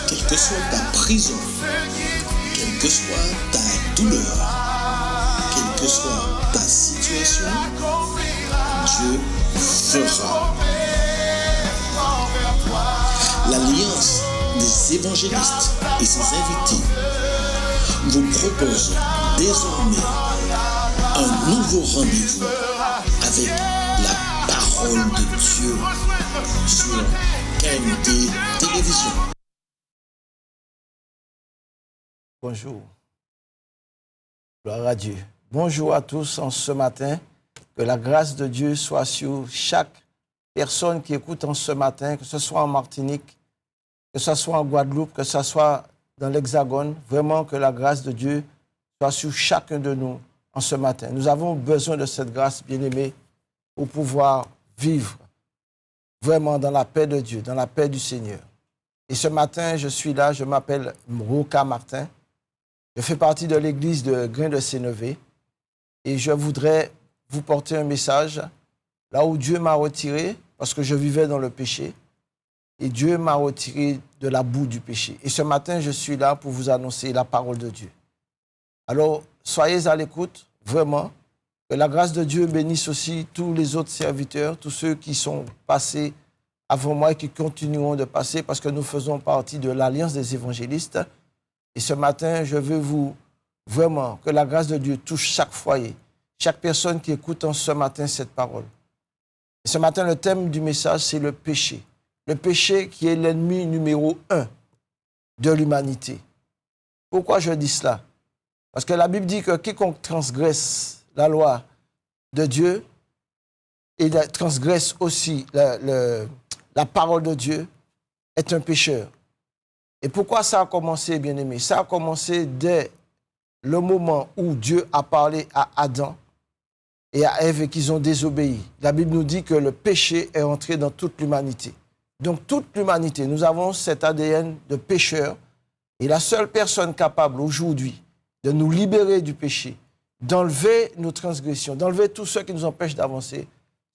Quelle que soit ta prison, quelle que soit ta douleur, quelle que soit ta situation, Dieu fera. L'Alliance des évangélistes et ses invités vous propose désormais un nouveau rendez-vous avec la parole de Dieu sur KMT Télévision. Bonjour. Gloire à Dieu. Bonjour à tous en ce matin. Que la grâce de Dieu soit sur chaque personne qui écoute en ce matin, que ce soit en Martinique, que ce soit en Guadeloupe, que ce soit dans l'Hexagone. Vraiment que la grâce de Dieu soit sur chacun de nous en ce matin. Nous avons besoin de cette grâce, bien-aimée, pour pouvoir vivre vraiment dans la paix de Dieu, dans la paix du Seigneur. Et ce matin, je suis là, je m'appelle Roka Martin. Je fais partie de l'église de Grain de Sénévé et je voudrais vous porter un message là où Dieu m'a retiré parce que je vivais dans le péché et Dieu m'a retiré de la boue du péché. Et ce matin, je suis là pour vous annoncer la parole de Dieu. Alors, soyez à l'écoute, vraiment, que la grâce de Dieu bénisse aussi tous les autres serviteurs, tous ceux qui sont passés avant moi et qui continueront de passer parce que nous faisons partie de l'Alliance des évangélistes. Et ce matin, je veux vraiment que la grâce de Dieu touche chaque foyer, chaque personne qui écoute en ce matin cette parole. Et ce matin, le thème du message, c'est le péché. Le péché qui est l'ennemi numéro 1 de l'humanité. Pourquoi je dis cela? Parce que la Bible dit que quiconque transgresse la loi de Dieu et transgresse aussi la parole de Dieu est un pécheur. Et pourquoi ça a commencé, bien-aimé? Ça a commencé dès le moment où Dieu a parlé à Adam et à Ève et qu'ils ont désobéi. La Bible nous dit que le péché est entré dans toute l'humanité. Donc toute l'humanité, nous avons cet ADN de pécheur et la seule personne capable aujourd'hui de nous libérer du péché, d'enlever nos transgressions, d'enlever tout ce qui nous empêche d'avancer,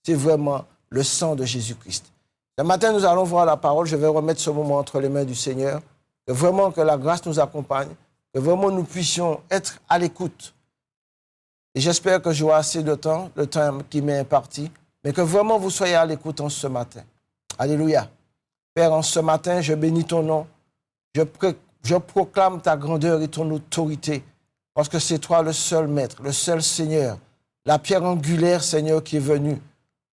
c'est vraiment le sang de Jésus-Christ. Ce matin, nous allons voir la parole. Je vais remettre ce moment entre les mains du Seigneur. Que vraiment que la grâce nous accompagne, que vraiment nous puissions être à l'écoute. Et j'espère que j'aurai assez de temps, le temps qui m'est imparti, mais que vraiment vous soyez à l'écoute en ce matin. Alléluia. Père, en ce matin, je bénis ton nom. Je proclame ta grandeur et ton autorité, parce que c'est toi le seul maître, le seul Seigneur, la pierre angulaire, Seigneur, qui est venue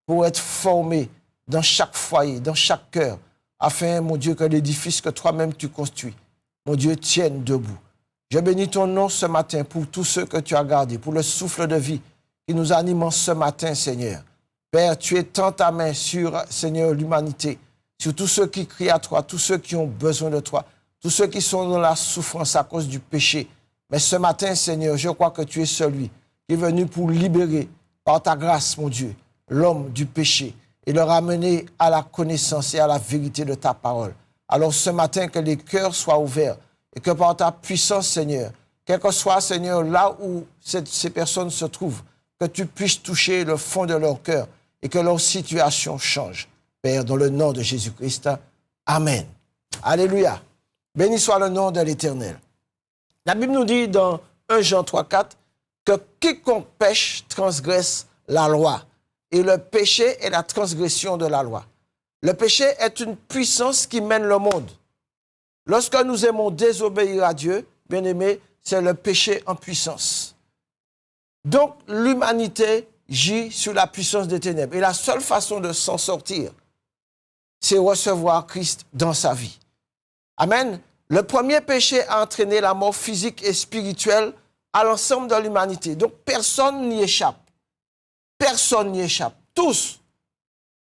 pour être formée dans chaque foyer, dans chaque cœur, afin, mon Dieu, que l'édifice que toi-même tu construis, mon Dieu, tienne debout. Je bénis ton nom ce matin pour tous ceux que tu as gardés, pour le souffle de vie qui nous anime en ce matin, Seigneur. Père, tu étends ta main sur, Seigneur, l'humanité, sur tous ceux qui crient à toi, tous ceux qui ont besoin de toi, tous ceux qui sont dans la souffrance à cause du péché. Mais ce matin, Seigneur, je crois que tu es celui qui est venu pour libérer, par ta grâce, mon Dieu, l'homme du péché et le ramener à la connaissance et à la vérité de ta parole. Alors ce matin, que les cœurs soient ouverts et que par ta puissance, Seigneur, quel que soit, Seigneur, là où ces personnes se trouvent, que tu puisses toucher le fond de leur cœur et que leur situation change. Père, dans le nom de Jésus-Christ, Amen. Alléluia. Béni soit le nom de l'Éternel. La Bible nous dit dans 1 Jean 3,4 que quiconque pêche transgresse la loi. Et le péché est la transgression de la loi. Le péché est une puissance qui mène le monde. Lorsque nous aimons désobéir à Dieu, bien-aimé, c'est le péché en puissance. Donc, l'humanité gît sous la puissance des ténèbres. Et la seule façon de s'en sortir, c'est recevoir Christ dans sa vie. Amen. Le premier péché a entraîné la mort physique et spirituelle à l'ensemble de l'humanité. Donc, personne n'y échappe. Personne n'y échappe. Tous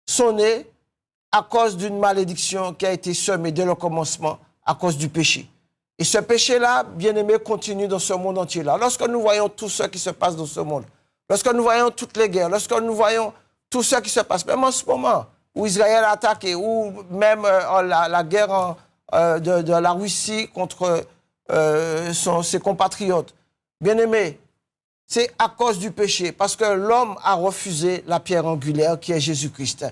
sont nés à cause d'une malédiction qui a été semée dès le commencement à cause du péché. Et ce péché-là, bien-aimé, continue dans ce monde entier-là. Lorsque nous voyons tout ce qui se passe dans ce monde, lorsque nous voyons toutes les guerres, lorsque nous voyons tout ce qui se passe, même en ce moment, où Israël a attaqué, ou même la guerre de la Russie contre ses compatriotes, bien-aimé, c'est à cause du péché, parce que l'homme a refusé la pierre angulaire qui est Jésus-Christ.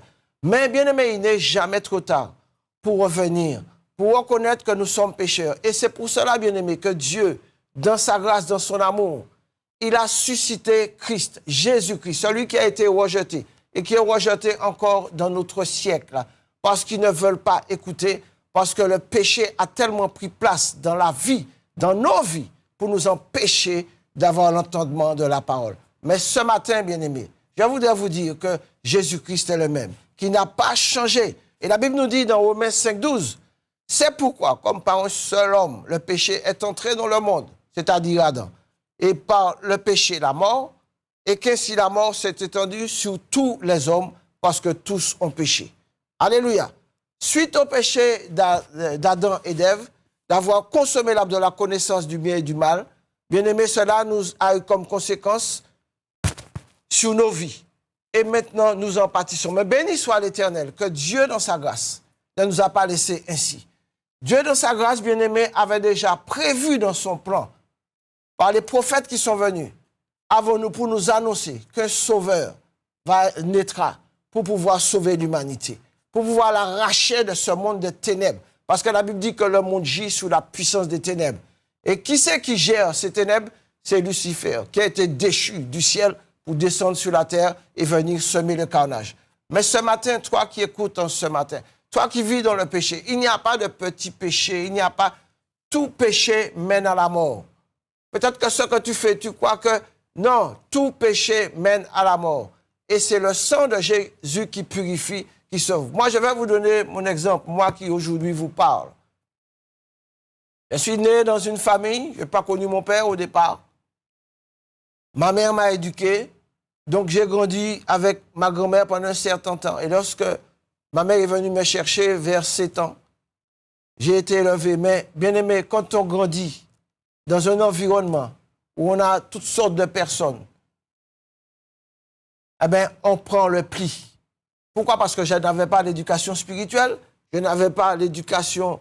Mais bien aimé, il n'est jamais trop tard pour revenir, pour reconnaître que nous sommes pécheurs. Et c'est pour cela, bien-aimés, que Dieu, dans sa grâce, dans son amour, il a suscité Christ, Jésus-Christ, celui qui a été rejeté et qui est rejeté encore dans notre siècle, parce qu'ils ne veulent pas écouter, parce que le péché a tellement pris place dans la vie, dans nos vies, pour nous empêcher d'avoir l'entendement de la parole. Mais ce matin, bien-aimés, je voudrais vous dire que Jésus-Christ est le même, qui n'a pas changé. Et la Bible nous dit dans Romains 5,12, c'est pourquoi, comme par un seul homme, le péché est entré dans le monde, c'est-à-dire Adam, et par le péché, la mort, et qu'ainsi la mort s'est étendue sur tous les hommes, parce que tous ont péché. Alléluia. Suite au péché d'Adam et d'Ève, d'avoir consommé l'arbre de la connaissance du bien et du mal, bien aimé, cela nous a eu comme conséquence sur nos vies. Et maintenant, nous en pâtissons. Mais béni soit l'Éternel, que Dieu, dans sa grâce, ne nous a pas laissés ainsi. Dieu, dans sa grâce, bien aimé, avait déjà prévu dans son plan, par les prophètes qui sont venus, avant nous, pour nous annoncer qu'un sauveur naîtra pour pouvoir sauver l'humanité, pour pouvoir l'arracher de ce monde de ténèbres. Parce que la Bible dit que le monde gît sous la puissance des ténèbres. Et qui c'est qui gère ces ténèbres? C'est Lucifer, qui a été déchu du ciel pour descendre sur la terre et venir semer le carnage. Mais ce matin, toi qui écoutes ce matin, toi qui vis dans le péché, il n'y a pas de petit péché, il n'y a pas... Tout péché mène à la mort. Peut-être que ce que tu fais, tu crois que non, tout péché mène à la mort. Et c'est le sang de Jésus qui purifie, qui sauve. Moi, je vais vous donner mon exemple, moi qui aujourd'hui vous parle. Je suis né dans une famille, je n'ai pas connu mon père au départ. Ma mère m'a éduqué, donc j'ai grandi avec ma grand-mère pendant un certain temps. Et lorsque ma mère est venue me chercher vers 7 ans, j'ai été élevé. Mais bien aimé, quand on grandit dans un environnement où on a toutes sortes de personnes, eh bien, on prend le pli. Pourquoi? Parce que je n'avais pas l'éducation spirituelle, je n'avais pas l'éducation...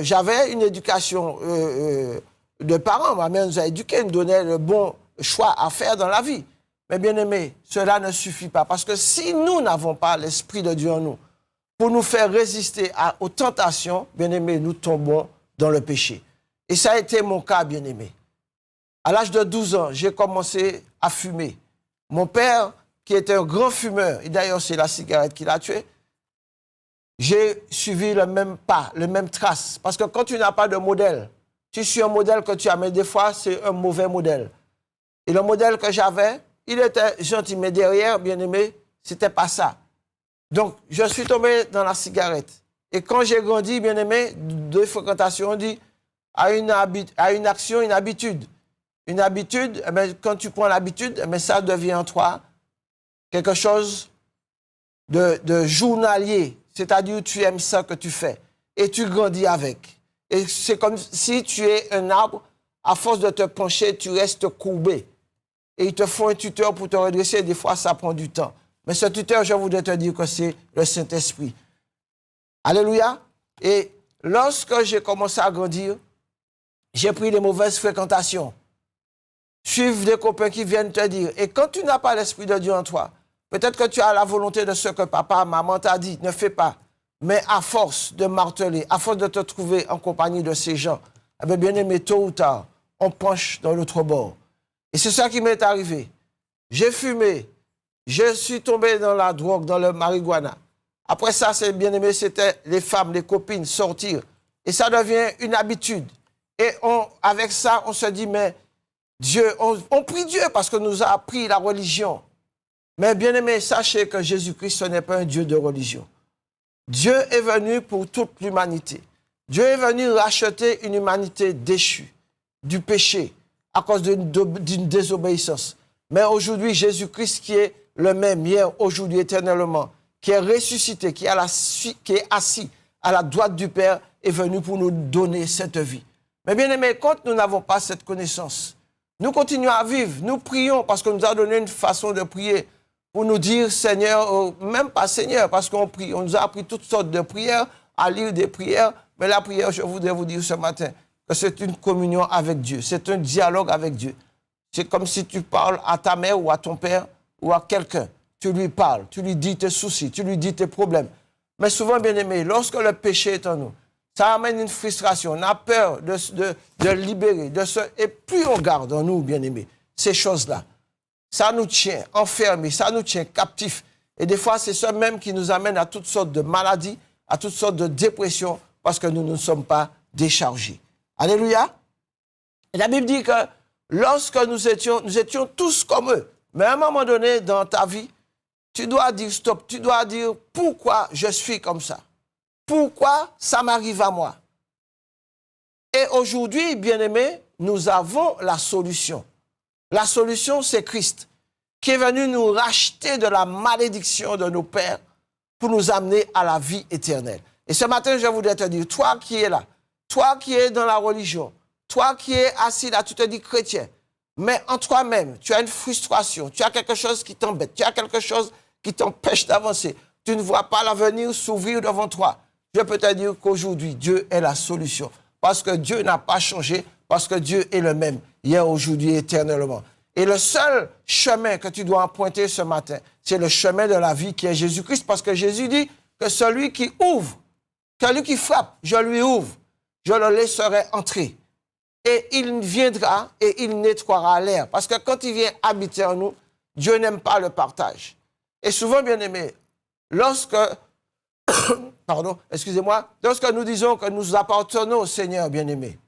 j'avais une éducation de parents. Ma mère nous a éduqués, nous donnait le bon choix à faire dans la vie. Mais bien aimé, cela ne suffit pas. Parce que si nous n'avons pas l'Esprit de Dieu en nous, pour nous faire résister aux tentations, bien aimé, nous tombons dans le péché. Et ça a été mon cas, bien aimé. À l'âge de 12 ans, j'ai commencé à fumer. Mon père, qui était un grand fumeur, et d'ailleurs c'est la cigarette qui l'a tué, j'ai suivi le même pas, le même trace. Parce que quand tu n'as pas de modèle, tu suis un modèle que tu as, mais des fois c'est un mauvais modèle. Et le modèle que j'avais, il était gentil, mais derrière, bien aimé, c'était pas ça. Donc, je suis tombé dans la cigarette. Et quand j'ai grandi, bien aimé, de fréquentation, on dit à une action, une habitude. Une habitude, eh bien, quand tu prends l'habitude, eh bien, ça devient en toi quelque chose de journalier. C'est-à-dire tu aimes ça que tu fais. Et tu grandis avec. Et c'est comme si tu es un arbre, à force de te pencher, tu restes courbé. Et ils te font un tuteur pour te redresser. Des fois, ça prend du temps. Mais ce tuteur, je voudrais te dire que c'est le Saint-Esprit. Alléluia. Et lorsque j'ai commencé à grandir, j'ai pris des mauvaises fréquentations. Suivre des copains qui viennent te dire. Et quand tu n'as pas l'Esprit de Dieu en toi, peut-être que tu as la volonté de ce que papa, maman t'a dit, ne fais pas. Mais à force de marteler, à force de te trouver en compagnie de ces gens, eh bien, bien aimé, tôt ou tard, on penche dans l'autre bord. Et c'est ça qui m'est arrivé. J'ai fumé. Je suis tombé dans la drogue, dans le marijuana. Après ça, c'est bien aimé, c'était les femmes, les copines, sortir. Et ça devient une habitude. Et avec ça, on se dit, mais Dieu, on prie Dieu parce que nous a appris la religion. Mais bien aimé, sachez que Jésus-Christ, ce n'est pas un Dieu de religion. Dieu est venu pour toute l'humanité. Dieu est venu racheter une humanité déchue du péché à cause d'une désobéissance. Mais aujourd'hui, Jésus-Christ qui est le même hier, aujourd'hui, éternellement, qui est ressuscité, qui est assis à la droite du Père, est venu pour nous donner cette vie. Mais bien aimé, quand nous n'avons pas cette connaissance, nous continuons à vivre, nous prions parce qu'on nous a donné une façon de prier pour nous dire Seigneur, même pas Seigneur, parce qu'on prie, on nous a appris toutes sortes de prières, à lire des prières, mais la prière, je voudrais vous dire ce matin, que c'est une communion avec Dieu, c'est un dialogue avec Dieu. C'est comme si tu parles à ta mère ou à ton père ou à quelqu'un. Tu lui parles, tu lui dis tes soucis, tu lui dis tes problèmes. Mais souvent, bien aimé, lorsque le péché est en nous, Ça amène une frustration. On a peur de libérer. Et plus on garde en nous, bien-aimés, ces choses-là, ça nous tient enfermés, ça nous tient captifs. Et des fois, c'est ça même qui nous amène à toutes sortes de maladies, à toutes sortes de dépressions, parce que nous ne sommes pas déchargés. Alléluia. Et la Bible dit que lorsque nous étions tous comme eux. Mais à un moment donné, dans ta vie, tu dois dire stop. Tu dois dire pourquoi je suis comme ça. Pourquoi ça m'arrive à moi. Et aujourd'hui, bien-aimés, nous avons la solution. La solution, c'est Christ, qui est venu nous racheter de la malédiction de nos pères pour nous amener à la vie éternelle. Et ce matin, je voudrais te dire, toi qui es là, toi qui es dans la religion, toi qui es assis là, tu te dis chrétien, mais en toi-même, tu as une frustration, tu as quelque chose qui t'embête, tu as quelque chose qui t'empêche d'avancer. Tu ne vois pas l'avenir s'ouvrir devant toi. Je peux te dire qu'aujourd'hui, Dieu est la solution. Parce que Dieu n'a pas changé, parce que Dieu est le même, hier, aujourd'hui, éternellement. Et le seul chemin que tu dois emprunter ce matin, c'est le chemin de la vie qui est Jésus-Christ. Parce que Jésus dit que celui qui ouvre, celui qui frappe, je lui ouvre, je le laisserai entrer. Et il viendra et il nettoiera l'air. Parce que quand il vient habiter en nous, Dieu n'aime pas le partage. Et souvent, bien aimé, lorsque nous disons que nous appartenons au Seigneur, bien aimé,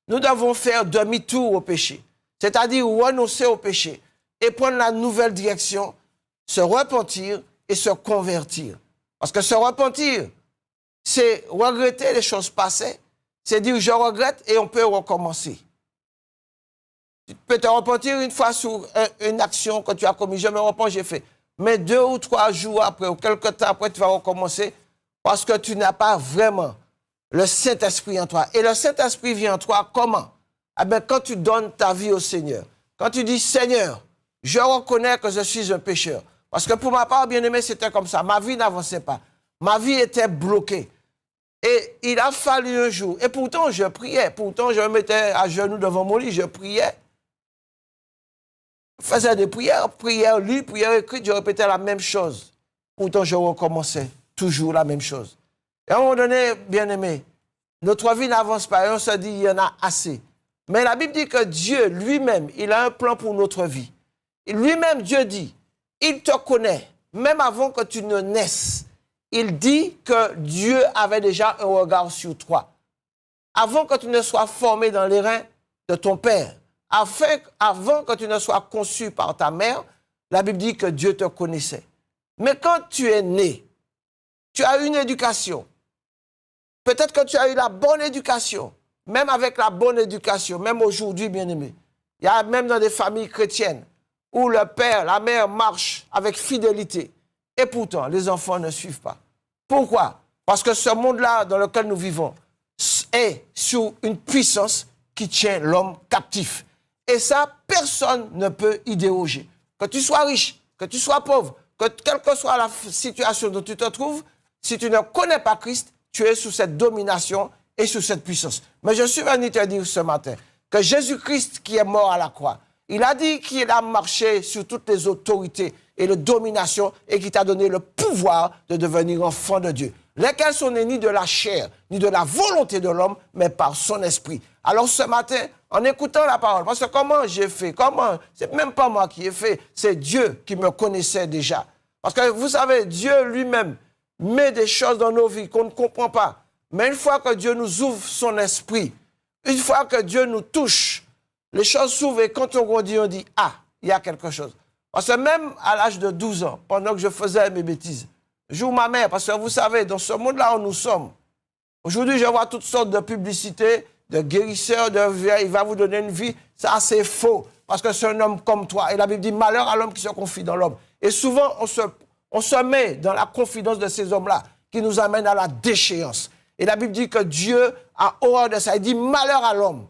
nous devons faire demi-tour au péché. C'est-à-dire renoncer au péché et prendre la nouvelle direction, se repentir et se convertir. Parce que se repentir, c'est regretter les choses passées, c'est dire je regrette et on peut recommencer. Tu peux te repentir une fois sur une action que tu as commise, je me repens, j'ai fait. Mais 2 ou 3 jours après ou quelques temps après, tu vas recommencer parce que tu n'as pas vraiment le Saint-Esprit en toi. Et le Saint-Esprit vient en toi comment? Eh bien, quand tu donnes ta vie au Seigneur, quand tu dis, Seigneur, je reconnais que je suis un pécheur. Parce que pour ma part, bien-aimé, c'était comme ça. Ma vie n'avançait pas. Ma vie était bloquée. Et il a fallu un jour. Et pourtant, je priais. Pourtant, je me mettais à genoux devant mon lit, je priais. Je faisais des prières, prières lues, prières écrites, je répétais la même chose. Pourtant, je recommençais toujours la même chose. Et à un moment donné, bien-aimé, notre vie n'avance pas et on se dit, il y en a assez. Mais la Bible dit que Dieu lui-même, il a un plan pour notre vie. Et lui-même, Dieu dit, il te connaît, même avant que tu ne naisses. Il dit que Dieu avait déjà un regard sur toi. Avant que tu ne sois formé dans les reins de ton père, avant que tu ne sois conçu par ta mère, la Bible dit que Dieu te connaissait. Mais quand tu es né, tu as eu une éducation. Peut-être que tu as eu la bonne éducation. Même avec la bonne éducation, même aujourd'hui, bien-aimé, il y a même dans des familles chrétiennes où le père, la mère marchent avec fidélité. Et pourtant, les enfants ne suivent pas. Pourquoi? Parce que ce monde-là dans lequel nous vivons est sous une puissance qui tient l'homme captif. Et ça, personne ne peut y déroger. Que tu sois riche, que tu sois pauvre, que quelle que soit la situation dont tu te trouves, si tu ne connais pas Christ, tu es sous cette domination et sous cette puissance. Mais je suis venu te dire ce matin que Jésus-Christ qui est mort à la croix, il a dit qu'il a marché sur toutes les autorités et les dominations et qu'il t'a donné le pouvoir de devenir enfant de Dieu. Lesquels sont nés ni de la chair, ni de la volonté de l'homme, mais par son esprit. Alors ce matin, en écoutant la parole, parce que comment j'ai fait, c'est même pas moi qui ai fait, c'est Dieu qui me connaissait déjà. Parce que vous savez, Dieu lui-même met des choses dans nos vies qu'on ne comprend pas. Mais une fois que Dieu nous ouvre son esprit, une fois que Dieu nous touche, les choses s'ouvrent et quand on grandit, on dit « Ah, il y a quelque chose ». Parce que même à l'âge de 12 ans, pendant que je faisais mes bêtises, je joue ma mère, parce que vous savez, dans ce monde-là où nous sommes, aujourd'hui, je vois toutes sortes de publicités, de guérisseurs, il va vous donner une vie. Ça, c'est faux, parce que c'est un homme comme toi. Et la Bible dit « Malheur à l'homme qui se confie dans l'homme ». Et souvent, on se met dans la confidence de ces hommes-là, qui nous amènent à la déchéance. Et la Bible dit que Dieu a horreur de ça. Il dit « Malheur à l'homme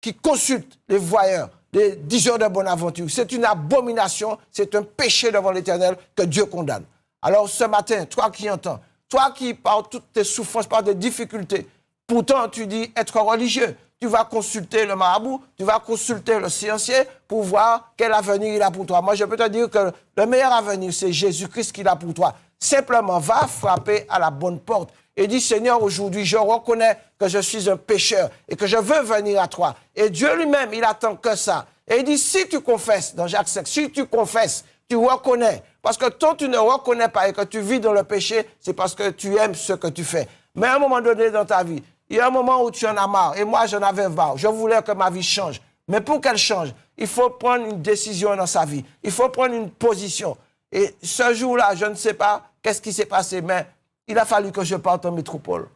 qui consulte les voyeurs, les diseurs de bonne aventure. C'est une abomination, c'est un péché devant l'Éternel que Dieu condamne. » Alors ce matin, toi qui entends, toi qui par toutes tes souffrances, par tes difficultés, pourtant tu dis être religieux, tu vas consulter le marabout, tu vas consulter le sciencier pour voir quel avenir il a pour toi. Moi, je peux te dire que le meilleur avenir, c'est Jésus-Christ qu'il a pour toi. Simplement, va frapper à la bonne porte. et dit, Seigneur, aujourd'hui, je reconnais que je suis un pécheur et que je veux venir à toi. Et Dieu lui-même, il attend que ça. Et il dit, si tu confesses, dans Jacques 5, si tu confesses, tu reconnais. Parce que tant tu ne reconnais pas et que tu vis dans le péché, c'est parce que tu aimes ce que tu fais. Mais à un moment donné dans ta vie, il y a un moment où tu en as marre. Et moi, j'en avais marre. Je voulais que ma vie change. Mais pour qu'elle change, il faut prendre une décision dans sa vie. Il faut prendre une position. Et ce jour-là, je ne sais pas qu'est-ce qui s'est passé, mais il a fallu que je parte en métropole.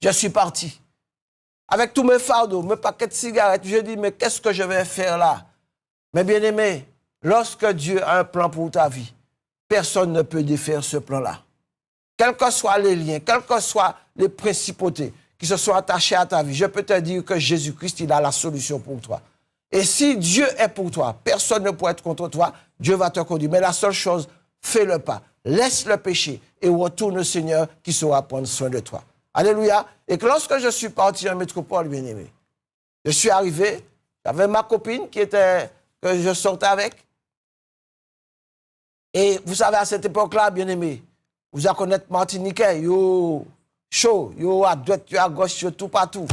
Je suis parti. Avec tous mes fardeaux, mes paquets de cigarettes, je dis, mais qu'est-ce que je vais faire là? Mais bien aimé, lorsque Dieu a un plan pour ta vie, personne ne peut défaire ce plan-là. Quels que soient les liens, quelles que soient les principautés qui se sont attachées à ta vie, je peux te dire que Jésus-Christ, il a la solution pour toi. Et si Dieu est pour toi, personne ne peut être contre toi, Dieu va te conduire. Mais la seule chose, fais le pas, laisse le péché et retourne au Seigneur qui saura prendre soin de toi. Alléluia. Et que lorsque je suis parti en métropole, bien aimé, je suis arrivé, j'avais ma copine que je sortais avec. Et vous savez, à cette époque-là, bien aimé, vous allez connaître Martiniquais, yo chaud, yo à droite, yo à gauche, yo tout partout.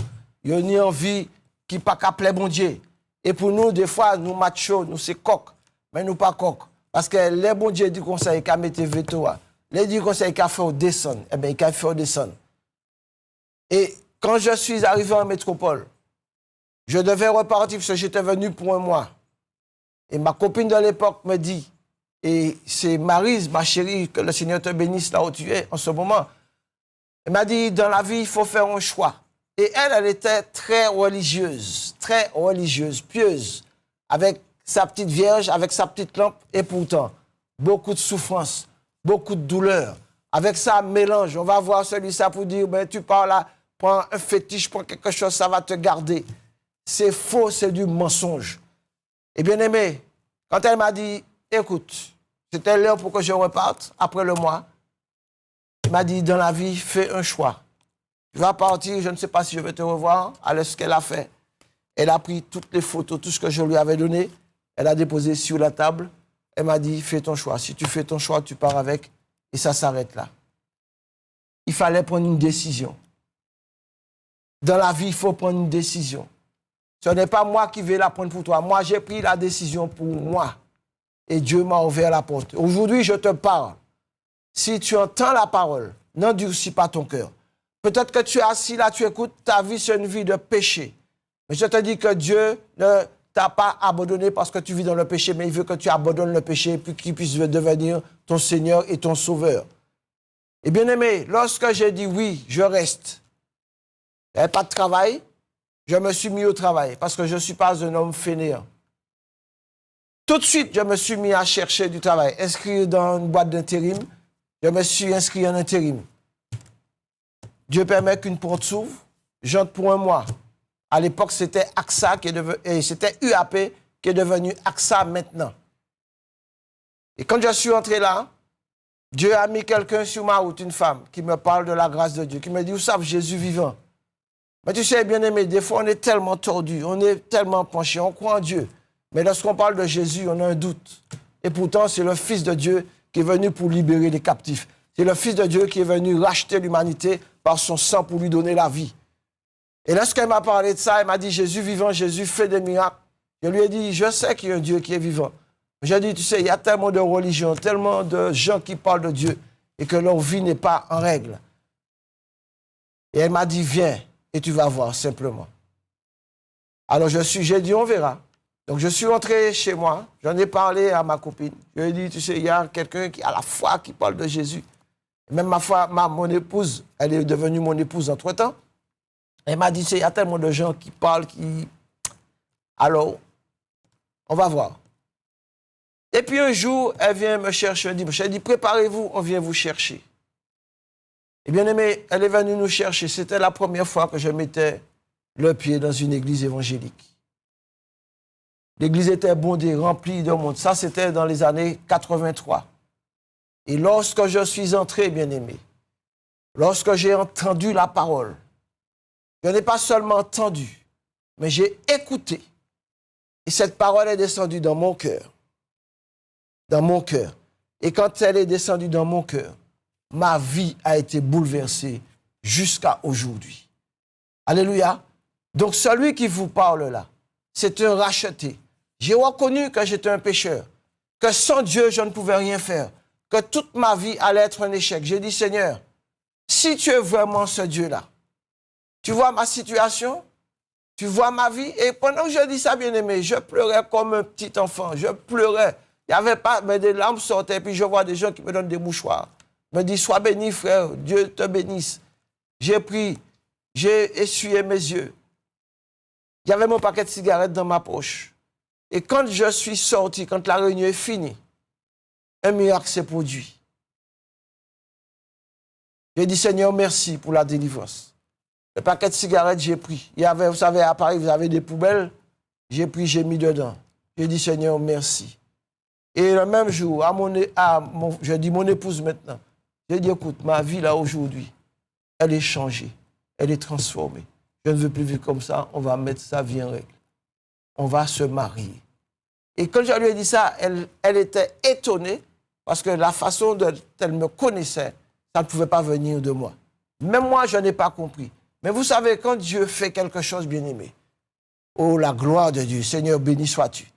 Yo ni envie qui pas qu'appeler bon Dieu. Et pour nous, des fois, nous machos, nous c'est coq, mais nous pas coq. Parce que les bon Dieu du conseil qu'a mettre veto, les du conseil qu'a fait descendre, eh bien, il a fait descendre. Et quand je suis arrivé en métropole, je devais repartir parce que j'étais venu pour un mois. Et ma copine de l'époque me dit, et c'est Maryse, ma chérie, que le Seigneur te bénisse là où tu es en ce moment. Elle m'a dit, dans la vie, il faut faire un choix. Et elle était très religieuse, pieuse, avec sa petite vierge, avec sa petite lampe, et pourtant, beaucoup de souffrance, beaucoup de douleur. Avec ça, mélange, on va voir celui-là pour dire, ben, tu pars là, prends un fétiche, prends quelque chose, ça va te garder. C'est faux, c'est du mensonge. Et bien aimé, quand elle m'a dit, écoute, c'était l'heure pour que je reparte, après le mois, elle m'a dit, dans la vie, fais un choix. Tu vas partir, je ne sais pas si je vais te revoir. Alors, ce qu'elle a fait, elle a pris toutes les photos, tout ce que je lui avais donné, elle a déposé sur la table. Elle m'a dit, fais ton choix. Si tu fais ton choix, tu pars avec, et ça s'arrête là. Il fallait prendre une décision. Dans la vie, il faut prendre une décision. Ce n'est pas moi qui vais la prendre pour toi. Moi, j'ai pris la décision pour moi. Et Dieu m'a ouvert la porte. Aujourd'hui, je te parle. Si tu entends la parole, n'endurcis pas ton cœur. Peut-être que tu es assis là, tu écoutes, ta vie, c'est une vie de péché. Mais je te dis que Dieu ne t'a pas abandonné parce que tu vis dans le péché, mais il veut que tu abandonnes le péché puis qu'il puisse devenir ton Seigneur et ton Sauveur. Et bien aimé, lorsque j'ai dit oui, je reste. Il n'y avait pas de travail, je me suis mis au travail parce que je ne suis pas un homme fainéant. Tout de suite, je me suis mis à chercher du travail, inscrit dans une boîte d'intérim. Je me suis inscrit en intérim. Dieu permet qu'une porte s'ouvre, j'entre pour un mois. À l'époque, c'était AXA c'était UAP qui est devenu AXA maintenant. Et quand je suis entré là, Dieu a mis quelqu'un sur ma route, une femme, qui me parle de la grâce de Dieu, qui me dit, vous savez, Jésus vivant. Mais tu sais, bien aimé, des fois, on est tellement tordu, on est tellement penché, on croit en Dieu. Mais lorsqu'on parle de Jésus, on a un doute. Et pourtant, c'est le Fils de Dieu qui est venu pour libérer les captifs. C'est le Fils de Dieu qui est venu racheter l'humanité par son sang pour lui donner la vie. Et lorsqu'elle m'a parlé de ça, elle m'a dit, Jésus vivant, Jésus fait des miracles. Je lui ai dit, je sais qu'il y a un Dieu qui est vivant. J'ai dit, tu sais, il y a tellement de religions, tellement de gens qui parlent de Dieu et que leur vie n'est pas en règle. Et elle m'a dit, viens et tu vas voir simplement. Alors j'ai dit, on verra. Donc je suis rentré chez moi, j'en ai parlé à ma copine. Je lui ai dit, tu sais, il y a quelqu'un qui a la foi qui parle de Jésus. Et même mon épouse, elle est devenue mon épouse entre-temps. Elle m'a dit, tu sais, il y a tellement de gens qui parlent, Alors, on va voir. Et puis un jour, elle vient me chercher un dimanche. Elle dit, préparez-vous, on vient vous chercher. Et bien aimé, elle est venue nous chercher. C'était la première fois que je mettais le pied dans une église évangélique. L'église était bondée, remplie de monde. Ça, c'était dans les années 83. Et lorsque je suis entré, bien aimé, lorsque j'ai entendu la parole, je n'ai pas seulement entendu, mais j'ai écouté. Et cette parole est descendue dans mon cœur. Dans mon cœur. Et quand elle est descendue dans mon cœur, ma vie a été bouleversée jusqu'à aujourd'hui. Alléluia. Donc celui qui vous parle là, c'est un racheté. J'ai reconnu que j'étais un pécheur, que sans Dieu, je ne pouvais rien faire, que toute ma vie allait être un échec. J'ai dit, Seigneur, si tu es vraiment ce Dieu-là, tu vois ma situation, tu vois ma vie. Et pendant que je dis ça, bien-aimé, je pleurais comme un petit enfant. Je pleurais. Il n'y avait pas, mais des larmes sortaient. Puis je vois des gens qui me donnent des mouchoirs. Me disent, sois béni, frère, Dieu te bénisse. J'ai pris, j'ai essuyé mes yeux. Il y avait mon paquet de cigarettes dans ma poche. Et quand je suis sorti, quand la réunion est finie, un miracle s'est produit. J'ai dit, Seigneur, merci pour la délivrance. Le paquet de cigarettes, j'ai pris. Il y avait, vous savez, à Paris, vous avez des poubelles. J'ai pris, j'ai mis dedans. J'ai dit, Seigneur, merci. Et le même jour, je dis mon épouse maintenant, j'ai dit, écoute, ma vie là aujourd'hui, elle est changée, elle est transformée. Je ne veux plus vivre comme ça, on va mettre sa vie en règle. On va se marier. Et quand je lui ai dit ça, elle était étonnée parce que la façon dont elle me connaissait, ça ne pouvait pas venir de moi. Même moi, je n'ai pas compris. Mais vous savez, quand Dieu fait quelque chose, bien-aimé, oh, la gloire de Dieu, Seigneur, béni sois-tu.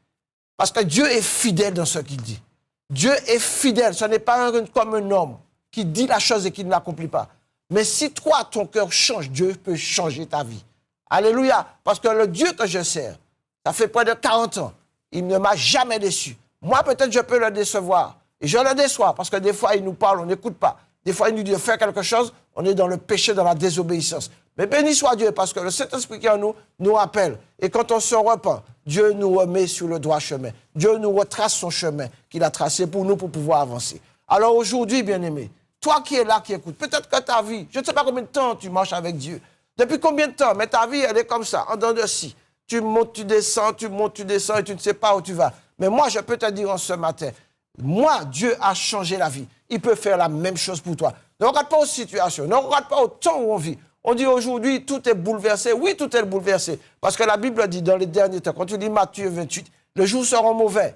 Parce que Dieu est fidèle dans ce qu'il dit. Dieu est fidèle, ce n'est pas comme un homme qui dit la chose et qui ne l'accomplit pas. Mais si toi, ton cœur change, Dieu peut changer ta vie. Alléluia. Parce que le Dieu que je sers, ça fait près de 40 ans, il ne m'a jamais déçu. Moi, peut-être, je peux le décevoir. Et je le déçois parce que des fois, il nous parle, on n'écoute pas. Des fois, il nous dit de faire quelque chose, on est dans le péché, dans la désobéissance. Mais béni soit Dieu, parce que le Saint-Esprit qui est en nous appelle. Et quand on se repent, Dieu nous remet sur le droit chemin. Dieu nous retrace son chemin qu'il a tracé pour nous pour pouvoir avancer. Alors aujourd'hui, bien-aimé, toi qui es là, qui écoutes, peut-être que ta vie, je ne sais pas combien de temps tu marches avec Dieu. Depuis combien de temps, mais ta vie, elle est comme ça, en dents de scie. Tu montes, tu descends, tu montes, tu descends et tu ne sais pas où tu vas. Mais moi, je peux te dire en ce matin, moi, Dieu a changé la vie. Il peut faire la même chose pour toi. Ne regarde pas aux situations, ne regarde pas au temps où on vit. On dit aujourd'hui, tout est bouleversé. Oui, tout est bouleversé. Parce que la Bible dit dans les derniers temps, quand tu lis Matthieu 28, les jours seront mauvais.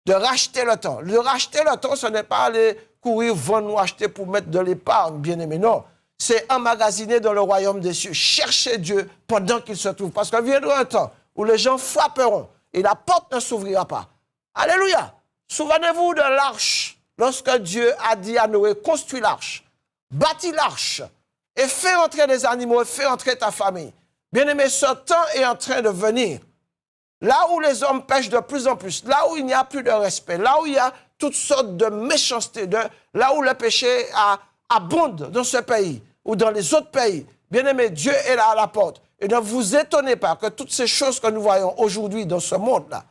De racheter le temps. De racheter le temps, ce n'est pas aller courir, vendre ou acheter pour mettre de l'épargne, bien-aimé. Non, c'est emmagasiner dans le royaume des cieux. Chercher Dieu pendant qu'il se trouve. Parce qu'il viendra un temps où les gens frapperont et la porte ne s'ouvrira pas. Alléluia. Souvenez-vous de l'arche. Lorsque Dieu a dit à Noé, construis l'arche, bâtis l'arche, et fais entrer les animaux, et fais entrer ta famille. Bien-aimé, ce temps est en train de venir. Là où les hommes pêchent de plus en plus, là où il n'y a plus de respect, là où il y a toutes sortes de méchanceté, là où le péché abonde dans ce pays ou dans les autres pays, bien-aimé, Dieu est là à la porte. Et ne vous étonnez pas que toutes ces choses que nous voyons aujourd'hui dans ce monde-là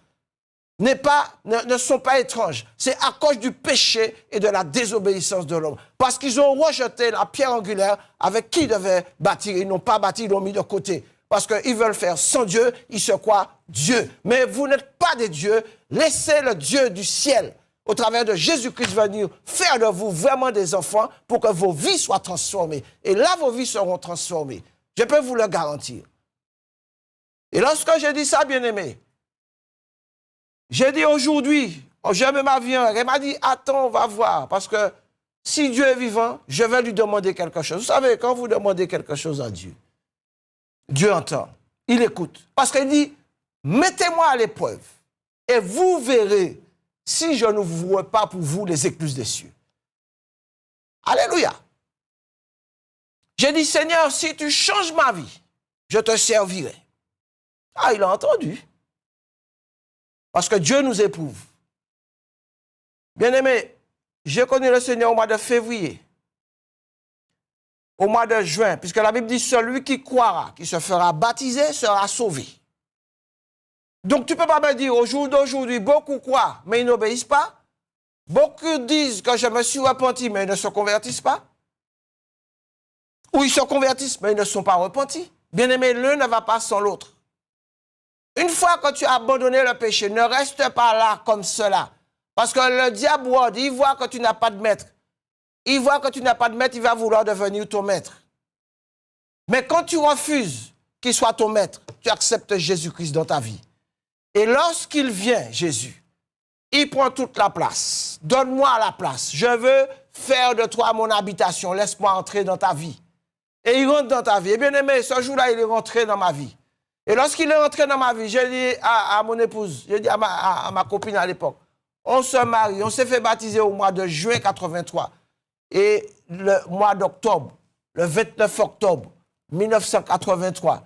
ne sont pas étranges. C'est à cause du péché et de la désobéissance de l'homme. Parce qu'ils ont rejeté la pierre angulaire avec qui ils devaient bâtir. Ils n'ont pas bâti, ils l'ont mis de côté. Parce qu'ils veulent faire sans Dieu, ils se croient Dieu. Mais vous n'êtes pas des dieux. Laissez le Dieu du ciel, au travers de Jésus-Christ, venir faire de vous vraiment des enfants pour que vos vies soient transformées. Et là, vos vies seront transformées. Je peux vous le garantir. Et lorsque j'ai dit ça, bien-aimé, j'ai dit aujourd'hui, j'ai mis ma vie en règle. Elle m'a dit, attends, on va voir. Parce que si Dieu est vivant, je vais lui demander quelque chose. Vous savez, quand vous demandez quelque chose à Dieu, Dieu entend, il écoute. Parce qu'il dit, mettez-moi à l'épreuve et vous verrez si je n'ouvre pas pour vous les écluses des cieux. Alléluia. J'ai dit, Seigneur, si tu changes ma vie, je te servirai. Ah, il a entendu. Parce que Dieu nous éprouve. Bien-aimé, j'ai connu le Seigneur au mois de février, au mois de juin, puisque la Bible dit, celui qui croira, qui se fera baptiser, sera sauvé. Donc tu ne peux pas me dire, au jour d'aujourd'hui, beaucoup croient, mais ils n'obéissent pas. Beaucoup disent que je me suis repenti, mais ils ne se convertissent pas. Ou ils se convertissent, mais ils ne sont pas repentis. Bien-aimé, l'un ne va pas sans l'autre. Une fois que tu as abandonné le péché, ne reste pas là comme cela. Parce que le diable, il voit que tu n'as pas de maître. Il voit que tu n'as pas de maître, il va vouloir devenir ton maître. Mais quand tu refuses qu'il soit ton maître, tu acceptes Jésus-Christ dans ta vie. Et lorsqu'il vient, Jésus, il prend toute la place. Donne-moi la place. Je veux faire de toi mon habitation. Laisse-moi entrer dans ta vie. Et il rentre dans ta vie. Et bien aimé, ce jour-là, il est rentré dans ma vie. Et lorsqu'il est rentré dans ma vie, j'ai dit à mon épouse, j'ai dit à ma copine à l'époque, on se marie, on s'est fait baptiser au mois de juin 83. Et le mois d'octobre, le 29 octobre 1983,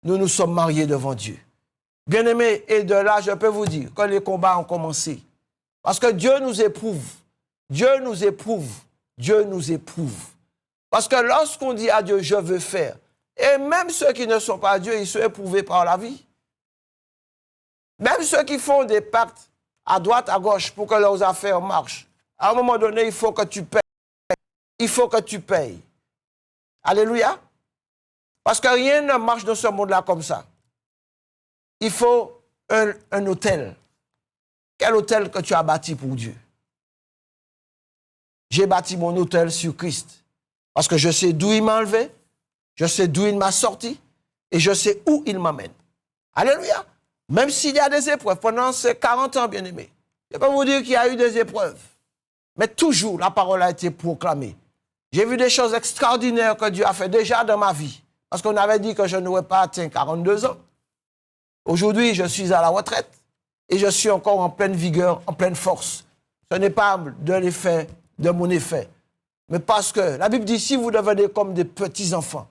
nous nous sommes mariés devant Dieu. Bien aimé, et de là, je peux vous dire que les combats ont commencé. Parce que Dieu nous éprouve. Dieu nous éprouve. Dieu nous éprouve. Parce que lorsqu'on dit à Dieu, je veux faire, et même ceux qui ne sont pas Dieu, ils sont éprouvés par la vie. Même ceux qui font des pactes à droite, à gauche pour que leurs affaires marchent, à un moment donné, il faut que tu payes. Il faut que tu payes. Alléluia. Parce que rien ne marche dans ce monde-là comme ça. Il faut un hôtel. Quel hôtel que tu as bâti pour Dieu? J'ai bâti mon hôtel sur Christ. Parce que je sais d'où il m'a enlevé, je sais d'où il m'a sorti, et je sais où il m'amène. Alléluia. Même s'il y a des épreuves, pendant ces 40 ans, bien aimés, je peux vous dire qu'il y a eu des épreuves. Mais toujours, la parole a été proclamée. J'ai vu des choses extraordinaires que Dieu a fait déjà dans ma vie. Parce qu'on avait dit que je n'aurais pas atteint 42 ans. Aujourd'hui, je suis à la retraite et je suis encore en pleine vigueur, en pleine force. Ce n'est pas de l'effet, de mon effet. Mais parce que la Bible dit, si vous devenez comme des petits-enfants,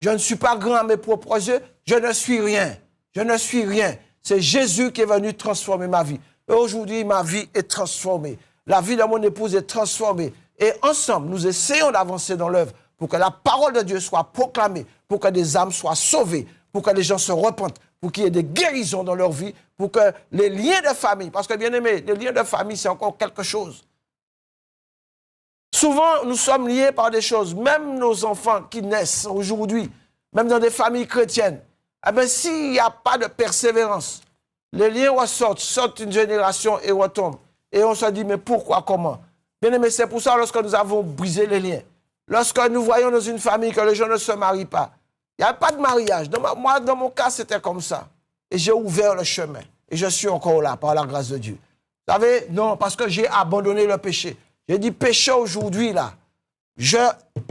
je ne suis pas grand à mes propres yeux, je ne suis rien. Je ne suis rien. C'est Jésus qui est venu transformer ma vie. Et aujourd'hui, ma vie est transformée. La vie de mon épouse est transformée. Et ensemble, nous essayons d'avancer dans l'œuvre pour que la parole de Dieu soit proclamée, pour que des âmes soient sauvées, pour que les gens se repentent, pour qu'il y ait des guérisons dans leur vie, pour que les liens de famille, parce que bien aimé, les liens de famille, c'est encore quelque chose. Souvent, nous sommes liés par des choses, même nos enfants qui naissent aujourd'hui, même dans des familles chrétiennes. Eh bien, s'il n'y a pas de persévérance, les liens ressortent, sortent une génération et retombent. Et on se dit, mais pourquoi, comment? Bien aimé, c'est pour ça, lorsque nous avons brisé les liens, lorsque nous voyons dans une famille que les gens ne se marient pas, il n'y a pas de mariage. Moi, dans mon cas, c'était comme ça. Et j'ai ouvert le chemin. Et je suis encore là, par la grâce de Dieu. Vous savez, non, parce que j'ai abandonné le péché. J'ai dit, péché aujourd'hui, là, je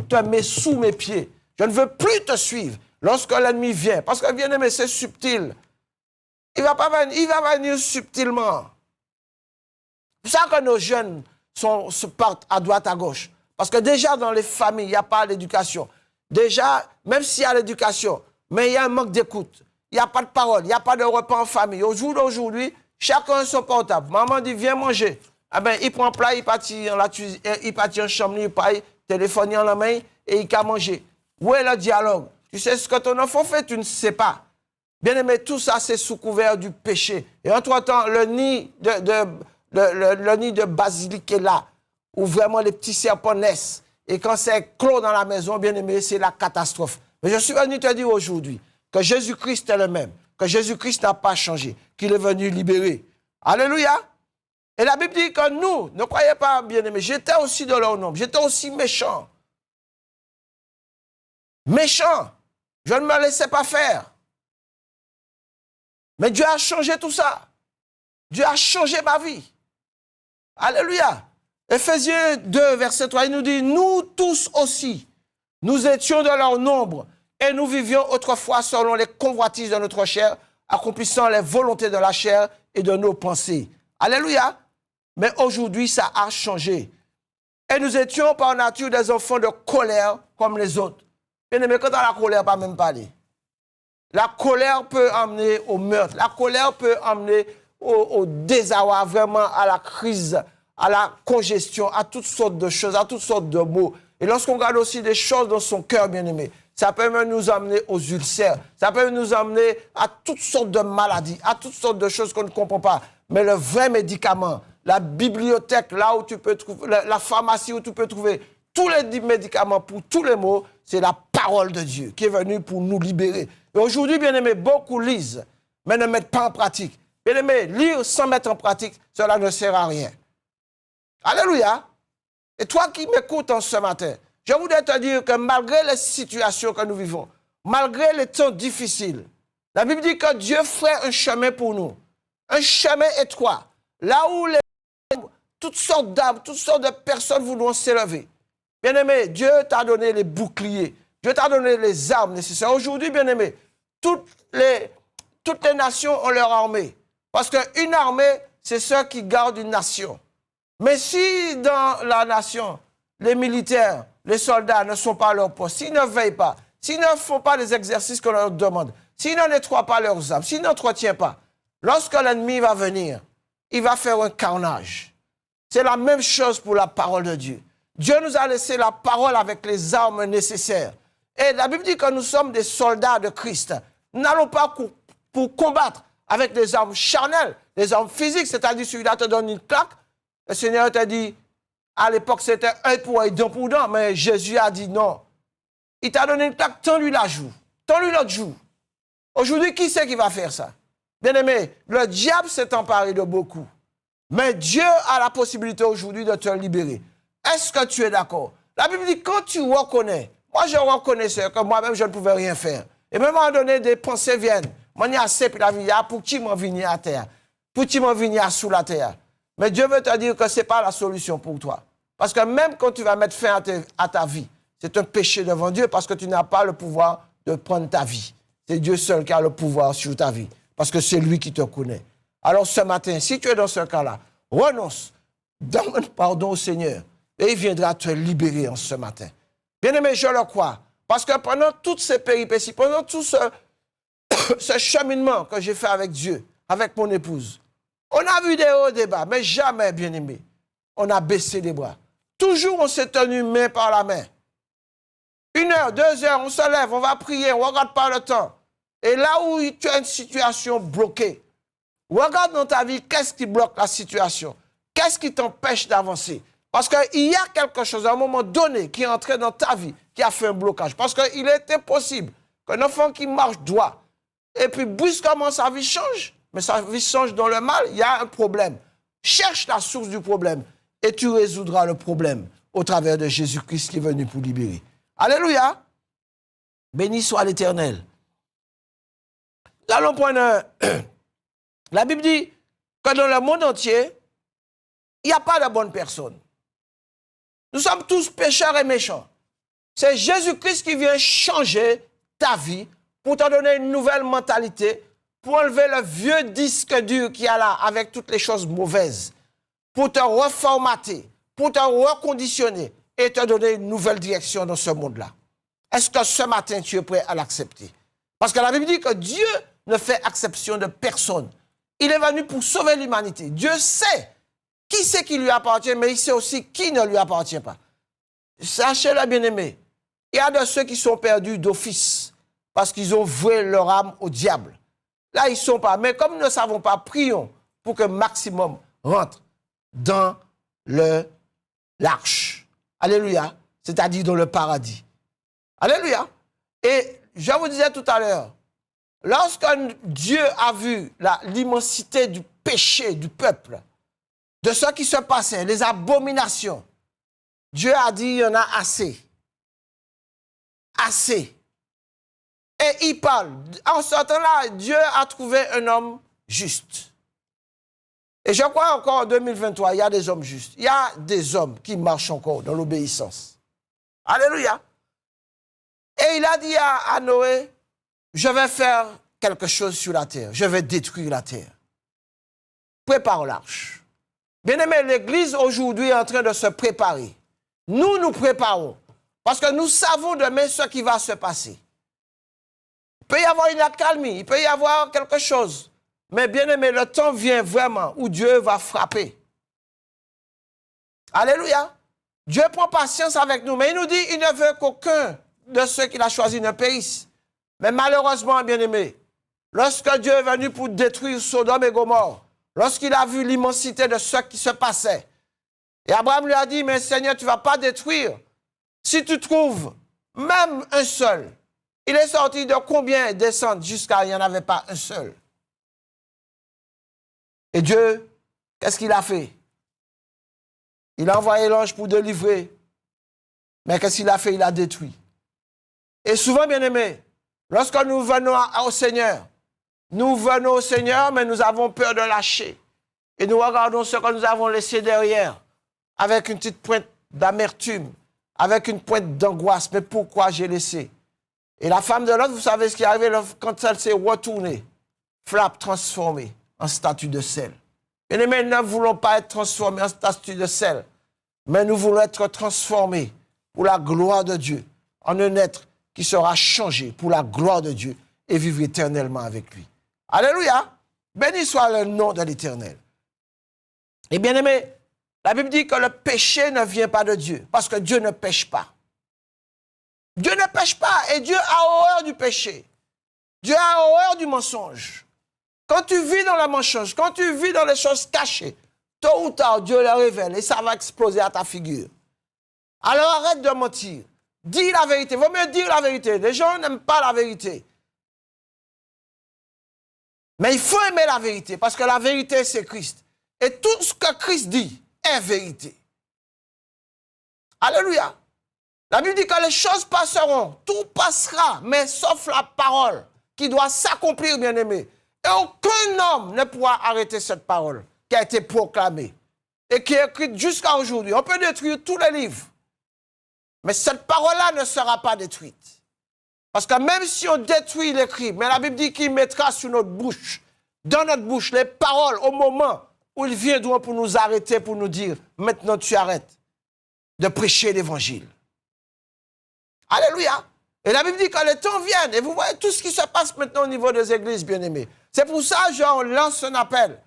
te mets sous mes pieds. Je ne veux plus te suivre lorsque l'ennemi vient. Parce que, bien aimé, c'est subtil. Il va venir subtilement. C'est ça que nos jeunes se partent à droite, à gauche. Parce que déjà, dans les familles, il n'y a pas d'éducation. Déjà, même s'il y a l'éducation, mais il y a un manque d'écoute. Il n'y a pas de parole, il n'y a pas de repas en famille. Au jour d'aujourd'hui, chacun a son portable. Maman dit, viens manger. Ah ben, il prend plat, il partit en chambre, il paye, téléphone en la main et il a mangé. Où est le dialogue? Tu sais ce que ton enfant fait, tu ne sais pas. Bien aimé, tout ça, c'est sous couvert du péché. Et entre-temps, le nid de basilic est là, où vraiment les petits serpents naissent. Et quand c'est clos dans la maison, bien aimé, c'est la catastrophe. Mais je suis venu te dire aujourd'hui que Jésus-Christ est le même, que Jésus-Christ n'a pas changé, qu'il est venu libérer. Alléluia! Et la Bible dit que nous, ne croyez pas, bien aimé, j'étais aussi de leur nombre, j'étais aussi méchant. Méchant. Je ne me laissais pas faire. Mais Dieu a changé tout ça. Dieu a changé ma vie. Alléluia. Éphésiens 2, verset 3, il nous dit, nous tous aussi, nous étions de leur nombre et nous vivions autrefois selon les convoitises de notre chair, accomplissant les volontés de la chair et de nos pensées. Alléluia. Mais aujourd'hui, ça a changé. Et nous étions par nature des enfants de colère comme les autres. Bien aimé, quand on a la colère, pas même parler. La colère peut amener au meurtre. La colère peut amener au désarroi, vraiment à la crise, à la congestion, à toutes sortes de choses, à toutes sortes de maux. Et lorsqu'on regarde aussi des choses dans son cœur, bien aimé, ça peut même nous amener aux ulcères. Ça peut nous amener à toutes sortes de maladies, à toutes sortes de choses qu'on ne comprend pas. Mais le vrai médicament, la bibliothèque, là où tu peux trouver, la pharmacie où tu peux trouver tous les médicaments pour tous les maux, c'est la parole de Dieu qui est venue pour nous libérer. Et aujourd'hui, bien aimé, beaucoup lisent, mais ne mettent pas en pratique. Bien aimé, lire sans mettre en pratique, cela ne sert à rien. Alléluia. Et toi qui m'écoutes en ce matin, je voudrais te dire que malgré les situations que nous vivons, malgré les temps difficiles, la Bible dit que Dieu ferait un chemin pour nous. Un chemin étroit. Là où les toutes sortes d'âmes, toutes sortes de personnes voudront s'élever. Bien-aimé, Dieu t'a donné les boucliers. Dieu t'a donné les armes nécessaires. Aujourd'hui, bien-aimé, toutes les nations ont leur armée. Parce qu'une armée, c'est ceux qui gardent une nation. Mais si dans la nation, les militaires, les soldats ne sont pas à leur poste, s'ils ne veillent pas, s'ils ne font pas les exercices qu'on leur demande, s'ils ne nettoient pas leurs âmes, s'ils n'entretiennent pas, lorsque l'ennemi va venir, il va faire un carnage. C'est la même chose pour la parole de Dieu. Dieu nous a laissé la parole avec les armes nécessaires. Et la Bible dit que nous sommes des soldats de Christ. Nous n'allons pas pour combattre avec des armes charnelles, des armes physiques, c'est-à-dire celui-là te donne une claque. Le Seigneur t'a dit, à l'époque c'était œil pour œil, dent pour dent, mais Jésus a dit non. Il t'a donné une claque, tends-lui la joue, tends-lui l'autre joue. Aujourd'hui, qui c'est qui va faire ça? Bien-aimé, le diable s'est emparé de beaucoup. Mais Dieu a la possibilité aujourd'hui de te libérer. Est-ce que tu es d'accord? La Bible dit, quand tu reconnais, moi je reconnaissais que moi-même je ne pouvais rien faire. Et même à un moment donné, des pensées viennent. Moi, j'ai assez pour la vie, pour qui m'en venir à terre, pour qui m'en venir sous la terre. Mais Dieu veut te dire que ce n'est pas la solution pour toi. Parce que même quand tu vas mettre fin à ta vie, c'est un péché devant Dieu parce que tu n'as pas le pouvoir de prendre ta vie. C'est Dieu seul qui a le pouvoir sur ta vie. Parce que c'est lui qui te connaît. Alors ce matin, si tu es dans ce cas-là, renonce, demande pardon au Seigneur et il viendra te libérer en ce matin. Bien-aimé, je le crois. Parce que pendant toutes ces péripéties, pendant tout ce cheminement que j'ai fait avec Dieu, avec mon épouse, on a vu des hauts, des bas, mais jamais, bien-aimé, on a baissé les bras. Toujours, on s'est tenu main par la main. 1 heure, 2 heures, on se lève, on va prier, on ne regarde pas le temps. Et là où tu as une situation bloquée, regarde dans ta vie, qu'est-ce qui bloque la situation? Qu'est-ce qui t'empêche d'avancer? Parce qu'il y a quelque chose à un moment donné qui est entré dans ta vie, qui a fait un blocage. Parce qu'il est impossible qu'un enfant qui marche droit, et puis brusquement sa vie change, mais sa vie change dans le mal, il y a un problème. Cherche la source du problème et tu résoudras le problème au travers de Jésus-Christ qui est venu pour libérer. Alléluia! Béni soit l'Éternel. Nous allons prendre... La Bible dit que dans le monde entier, il n'y a pas de bonnes personnes. Nous sommes tous pécheurs et méchants. C'est Jésus-Christ qui vient changer ta vie pour te donner une nouvelle mentalité, pour enlever le vieux disque dur qu'il y a là avec toutes les choses mauvaises, pour te reformater, pour te reconditionner et te donner une nouvelle direction dans ce monde-là. Est-ce que ce matin, tu es prêt à l'accepter? Parce que la Bible dit que Dieu ne fait exception de personne. Il est venu pour sauver l'humanité. Dieu sait qui c'est qui lui appartient, mais il sait aussi qui ne lui appartient pas. Sachez-le, bien-aimé, il y a de ceux qui sont perdus d'office parce qu'ils ont voué leur âme au diable. Là, ils ne sont pas. Mais comme nous ne savons pas, prions pour que maximum rentre dans l'arche. Alléluia. C'est-à-dire dans le paradis. Alléluia. Et je vous disais tout à l'heure, lorsque Dieu a vu l'immensité du péché du peuple, de ce qui se passait, les abominations, Dieu a dit, il y en a assez. Assez. Et il parle. En ce temps-là, Dieu a trouvé un homme juste. Et je crois encore en 2023, il y a des hommes justes. Il y a des hommes qui marchent encore dans l'obéissance. Alléluia. Et il a dit à Noé, je vais faire quelque chose sur la terre. Je vais détruire la terre. Prépare l'arche. Bien-aimé, l'Église aujourd'hui est en train de se préparer. Nous nous préparons. Parce que nous savons demain ce qui va se passer. Il peut y avoir une accalmie, il peut y avoir quelque chose. Mais bien-aimé, le temps vient vraiment où Dieu va frapper. Alléluia. Dieu prend patience avec nous, mais il nous dit qu'il ne veut qu'aucun de ceux qu'il a choisis ne périsse. Mais malheureusement, bien-aimé, lorsque Dieu est venu pour détruire Sodome et Gomorrhe, lorsqu'il a vu l'immensité de ce qui se passait, et Abraham lui a dit, mais Seigneur, tu ne vas pas détruire. Si tu trouves même un seul, il est sorti de combien descendre jusqu'à il n'y en avait pas un seul. Et Dieu, qu'est-ce qu'il a fait? Il a envoyé l'ange pour délivrer. Mais qu'est-ce qu'il a fait? Il a détruit. Et souvent, bien-aimés, lorsque nous venons au Seigneur, mais nous avons peur de lâcher. et nous regardons ce que nous avons laissé derrière, avec une petite pointe d'amertume, avec une pointe d'angoisse. Mais pourquoi j'ai laissé? Et la femme de l'autre, vous savez ce qui est arrivé quand elle s'est retournée, flappe transformée en statue de sel. Bien aimés, nous ne voulons pas être transformés en statue de sel, mais nous voulons être transformés pour la gloire de Dieu, en un être qui sera changé pour la gloire de Dieu et vivre éternellement avec lui. Alléluia! Béni soit le nom de l'Éternel. Et bien aimé, la Bible dit que le péché ne vient pas de Dieu, parce que Dieu ne pêche pas. Dieu ne pêche pas et Dieu a horreur du péché. Dieu a horreur du mensonge. Quand tu vis dans le mensonge, quand tu vis dans les choses cachées, tôt ou tard, Dieu le révèle et ça va exploser à ta figure. Alors arrête de mentir. Dis la vérité. Vaut mieux dire la vérité. Les gens n'aiment pas la vérité. Mais il faut aimer la vérité parce que la vérité, c'est Christ. Et tout ce que Christ dit est vérité. Alléluia. La Bible dit que les choses passeront, tout passera, mais sauf la parole qui doit s'accomplir, bien-aimé. Et aucun homme ne pourra arrêter cette parole qui a été proclamée et qui est écrite jusqu'à aujourd'hui. On peut détruire tous les livres, mais cette parole-là ne sera pas détruite. Parce que même si on détruit l'écrit, mais la Bible dit qu'il mettra sur notre bouche, dans notre bouche, les paroles au moment où ils viendront pour nous arrêter, pour nous dire, maintenant tu arrêtes de prêcher l'évangile. Alléluia. Et la Bible dit que les temps viennent. Et vous voyez tout ce qui se passe maintenant au niveau des églises, bien-aimés. C'est pour ça qu'on lance un appel.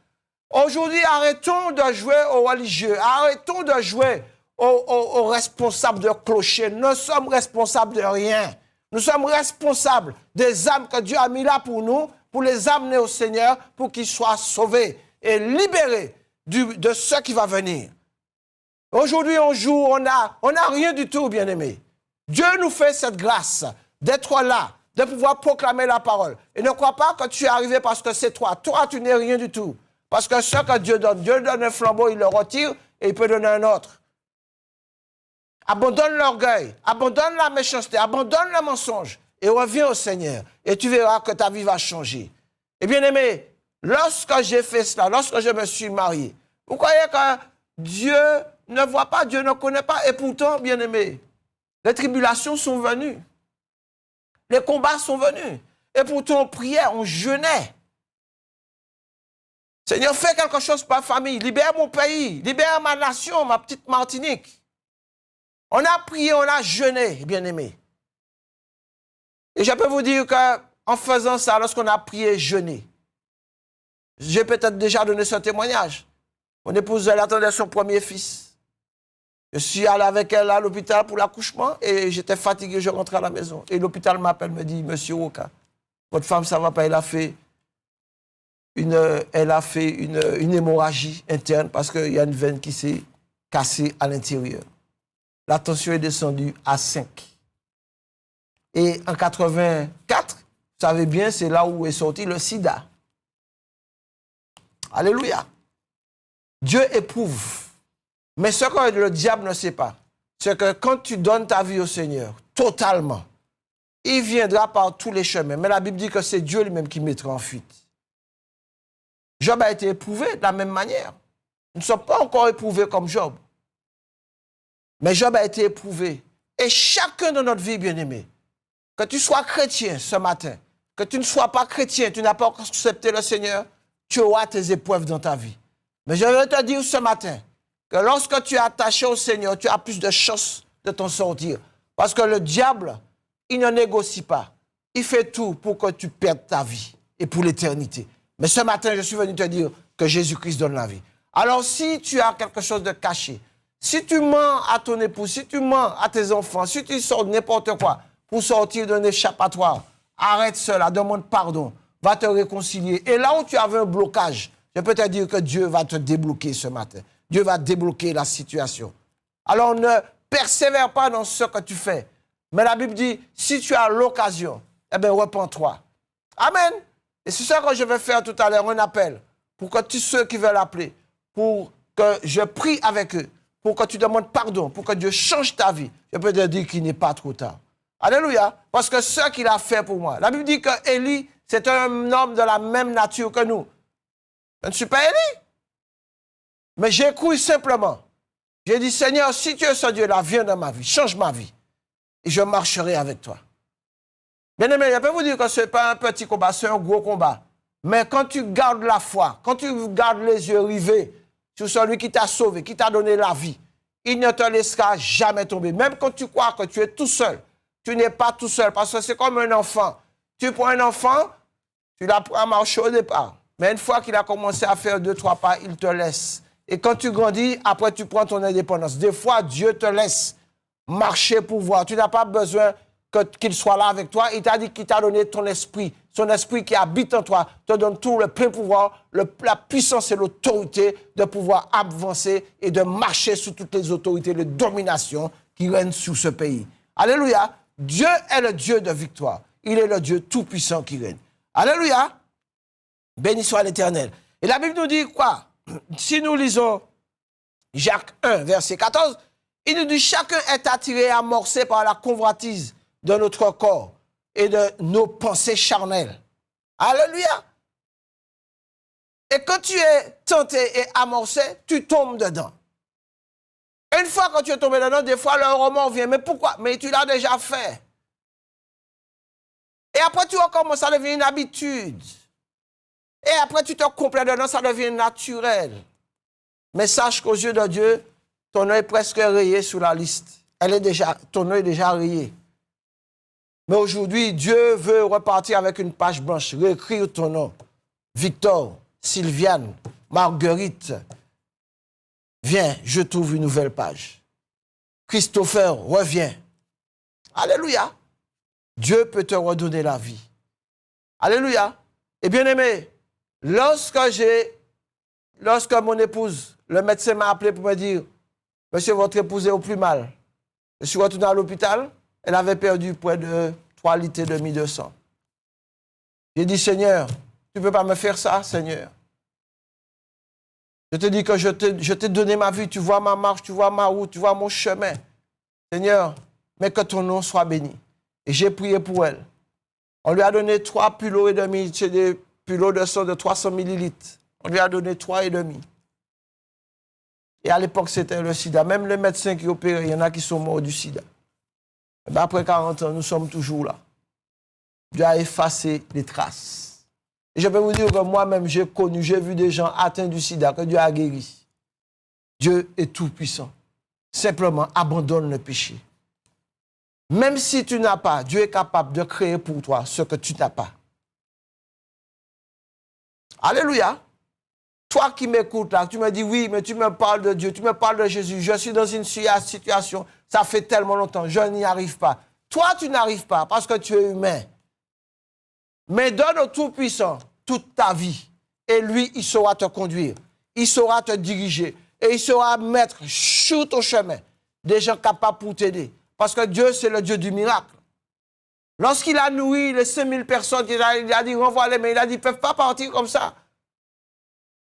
Aujourd'hui, arrêtons de jouer aux religieux. Arrêtons de jouer aux responsables de clocher. Nous sommes responsables de rien. Nous sommes responsables des âmes que Dieu a mis là pour nous, pour les amener au Seigneur, pour qu'ils soient sauvés et libérés de ce qui va venir. Aujourd'hui, on joue, on n'a rien du tout, bien-aimés. Dieu nous fait cette grâce d'être là, de pouvoir proclamer la parole. Et ne crois pas que tu es arrivé parce que c'est toi. Toi, tu n'es rien du tout. Parce que ce que Dieu donne un flambeau, il le retire et il peut donner un autre. Abandonne l'orgueil, abandonne la méchanceté, abandonne le mensonge et reviens au Seigneur. Et tu verras que ta vie va changer. Et bien aimé, lorsque j'ai fait cela, lorsque je me suis marié, vous croyez que Dieu ne voit pas, Dieu ne connaît pas. Et pourtant, bien aimé, les tribulations sont venues. Les combats sont venus. Et pourtant, on priait, on jeûnait. Seigneur, fais quelque chose pour ma famille. Libère mon pays. Libère ma nation, ma petite Martinique. On a prié, on a jeûné, bien-aimés. Et je peux vous dire qu'en faisant ça, lorsqu'on a prié et jeûné, j'ai peut-être déjà donné ce témoignage. Mon épouse, elle attendait son premier fils. Je suis allé avec elle à l'hôpital pour l'accouchement et j'étais fatigué, je rentrais à la maison. Et l'hôpital m'appelle, me dit, Monsieur Woka, votre femme, ça ne va pas, elle a fait une hémorragie interne parce qu'il y a une veine qui s'est cassée à l'intérieur. La tension est descendue à 5. Et en 84, vous savez bien, c'est là où est sorti le sida. Alléluia. Dieu éprouve. Mais ce que le diable ne sait pas, c'est que quand tu donnes ta vie au Seigneur, totalement, il viendra par tous les chemins. Mais la Bible dit que c'est Dieu lui-même qui mettra en fuite. Job a été éprouvé de la même manière. Nous ne sommes pas encore éprouvés comme Job. Mais Job a été éprouvé. Et chacun de notre vie, bien-aimé, que tu sois chrétien ce matin, que tu ne sois pas chrétien, tu n'as pas encore accepté le Seigneur, tu auras tes épreuves dans ta vie. Mais je veux te dire ce matin, que lorsque tu es attaché au Seigneur, tu as plus de chances de t'en sortir. Parce que le diable, il ne négocie pas. Il fait tout pour que tu perdes ta vie et pour l'éternité. Mais ce matin, je suis venu te dire que Jésus-Christ donne la vie. Alors si tu as quelque chose de caché, si tu mens à ton époux, si tu mens à tes enfants, si tu sors n'importe quoi pour sortir d'un échappatoire, arrête cela, demande pardon, va te réconcilier. Et là où tu avais un blocage, je peux te dire que Dieu va te débloquer ce matin. Dieu va débloquer la situation. Alors ne persévère pas dans ce que tu fais. Mais la Bible dit, si tu as l'occasion, eh bien, repens-toi. Amen. Et c'est ça que je vais faire tout à l'heure, un appel, pour que tous ceux qui veulent appeler, pour que je prie avec eux, pour que tu demandes pardon, pour que Dieu change ta vie. Je peux te dire qu'il n'est pas trop tard. Alléluia. Parce que ce qu'il a fait pour moi. La Bible dit que Élie, c'est un homme de la même nature que nous. Je ne suis pas Élie. Mais j'ai cru simplement. J'ai dit, Seigneur, si tu es ce Dieu-là, viens dans ma vie, change ma vie. Et je marcherai avec toi. Bien aimé, je peux vous dire que ce n'est pas un petit combat, c'est un gros combat. Mais quand tu gardes la foi, quand tu gardes les yeux rivés sur celui qui t'a sauvé, qui t'a donné la vie, il ne te laissera jamais tomber. Même quand tu crois que tu es tout seul, tu n'es pas tout seul. Parce que c'est comme un enfant. Tu prends un enfant, tu l'apprends à marcher au départ. Mais une fois qu'il a commencé à faire 2-3 pas, il te laisse. Et quand tu grandis, après tu prends ton indépendance. Des fois, Dieu te laisse marcher pour voir. Tu n'as pas besoin qu'il soit là avec toi. Il t'a dit qu'il t'a donné ton esprit. Son esprit qui habite en toi te donne tout le plein pouvoir, la puissance et l'autorité de pouvoir avancer et de marcher sous toutes les autorités de domination qui règnent sur ce pays. Alléluia. Dieu est le Dieu de victoire. Il est le Dieu tout-puissant qui règne. Alléluia. Béni soit l'Éternel. Et la Bible nous dit quoi? Si nous lisons Jacques 1, verset 14, il nous dit « Chacun est attiré et amorcé par la convoitise de notre corps et de nos pensées charnelles. » Alléluia. Et quand tu es tenté et amorcé, tu tombes dedans. Une fois que tu es tombé dedans, des fois le remords vient. Mais pourquoi? Mais tu l'as déjà fait. Et après tu recommences, ça devient une habitude. Et après tu te complais dedans, ça devient naturel. Mais sache qu'aux yeux de Dieu, ton nom est presque rayé sur la liste. Ton nom est déjà rayé. Mais aujourd'hui, Dieu veut repartir avec une page blanche, réécrire ton nom. Victor, Sylviane, Marguerite, viens, je trouve une nouvelle page. Christopher, reviens. Alléluia. Dieu peut te redonner la vie. Alléluia. Et bien aimé, lorsque mon épouse, le médecin m'a appelé pour me dire, monsieur, votre épouse est au plus mal. Je suis retourné à l'hôpital, elle avait perdu près de 3,5 litres de sang. J'ai dit, Seigneur, tu ne peux pas me faire ça, Seigneur. Je te dis que je t'ai donné ma vie, tu vois ma marche, tu vois ma route, tu vois mon chemin. Seigneur, mais que ton nom soit béni. Et j'ai prié pour elle. On lui a donné 3 pulots et demi, c'est des pulots de sang de 300 millilitres. On lui a donné 3,5. Et à l'époque, c'était le sida. Même les médecins qui opéraient, il y en a qui sont morts du sida. Et bien après 40 ans, nous sommes toujours là. Dieu a effacé les traces. Et je peux vous dire que moi-même, j'ai vu des gens atteints du sida, que Dieu a guéri. Dieu est tout puissant. Simplement, abandonne le péché. Même si tu n'as pas, Dieu est capable de créer pour toi ce que tu n'as pas. Alléluia. Toi qui m'écoutes là, tu me dis oui, mais tu me parles de Dieu, tu me parles de Jésus. Je suis dans une situation, ça fait tellement longtemps, je n'y arrive pas. Toi, tu n'arrives pas parce que tu es humain. Mais donne au Tout-Puissant toute ta vie. Et lui, il saura te conduire. Il saura te diriger. Et il saura mettre sur ton chemin des gens capables pour t'aider. Parce que Dieu, c'est le Dieu du miracle. Lorsqu'il a nourri les 5000 personnes, il a dit, renvoie-les, mais il a dit, ils ne peuvent pas partir comme ça.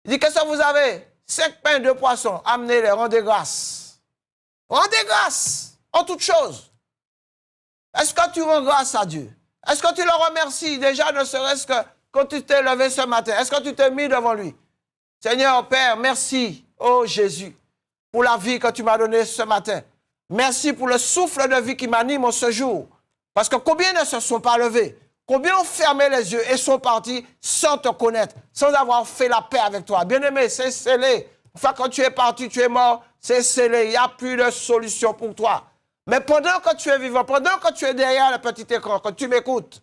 Il dit, qu'est-ce que vous avez? 5 pains, 2 poissons, amenez-les, rendez grâce. Rendez grâce en toutes choses. Est-ce que tu rends grâce à Dieu? Est-ce que tu le remercies déjà, ne serait-ce que quand tu t'es levé ce matin? Est-ce que tu t'es mis devant lui? Seigneur, Père, merci, oh Jésus, pour la vie que tu m'as donnée ce matin. Merci pour le souffle de vie qui m'anime en ce jour. Parce que combien ne se sont pas levés? Combien ont fermé les yeux et sont partis sans te connaître, sans avoir fait la paix avec toi? Bien-aimé, c'est scellé. Une fois que tu es parti, tu es mort, c'est scellé. Il n'y a plus de solution pour toi. Mais pendant que tu es vivant, pendant que tu es derrière le petit écran, que tu m'écoutes,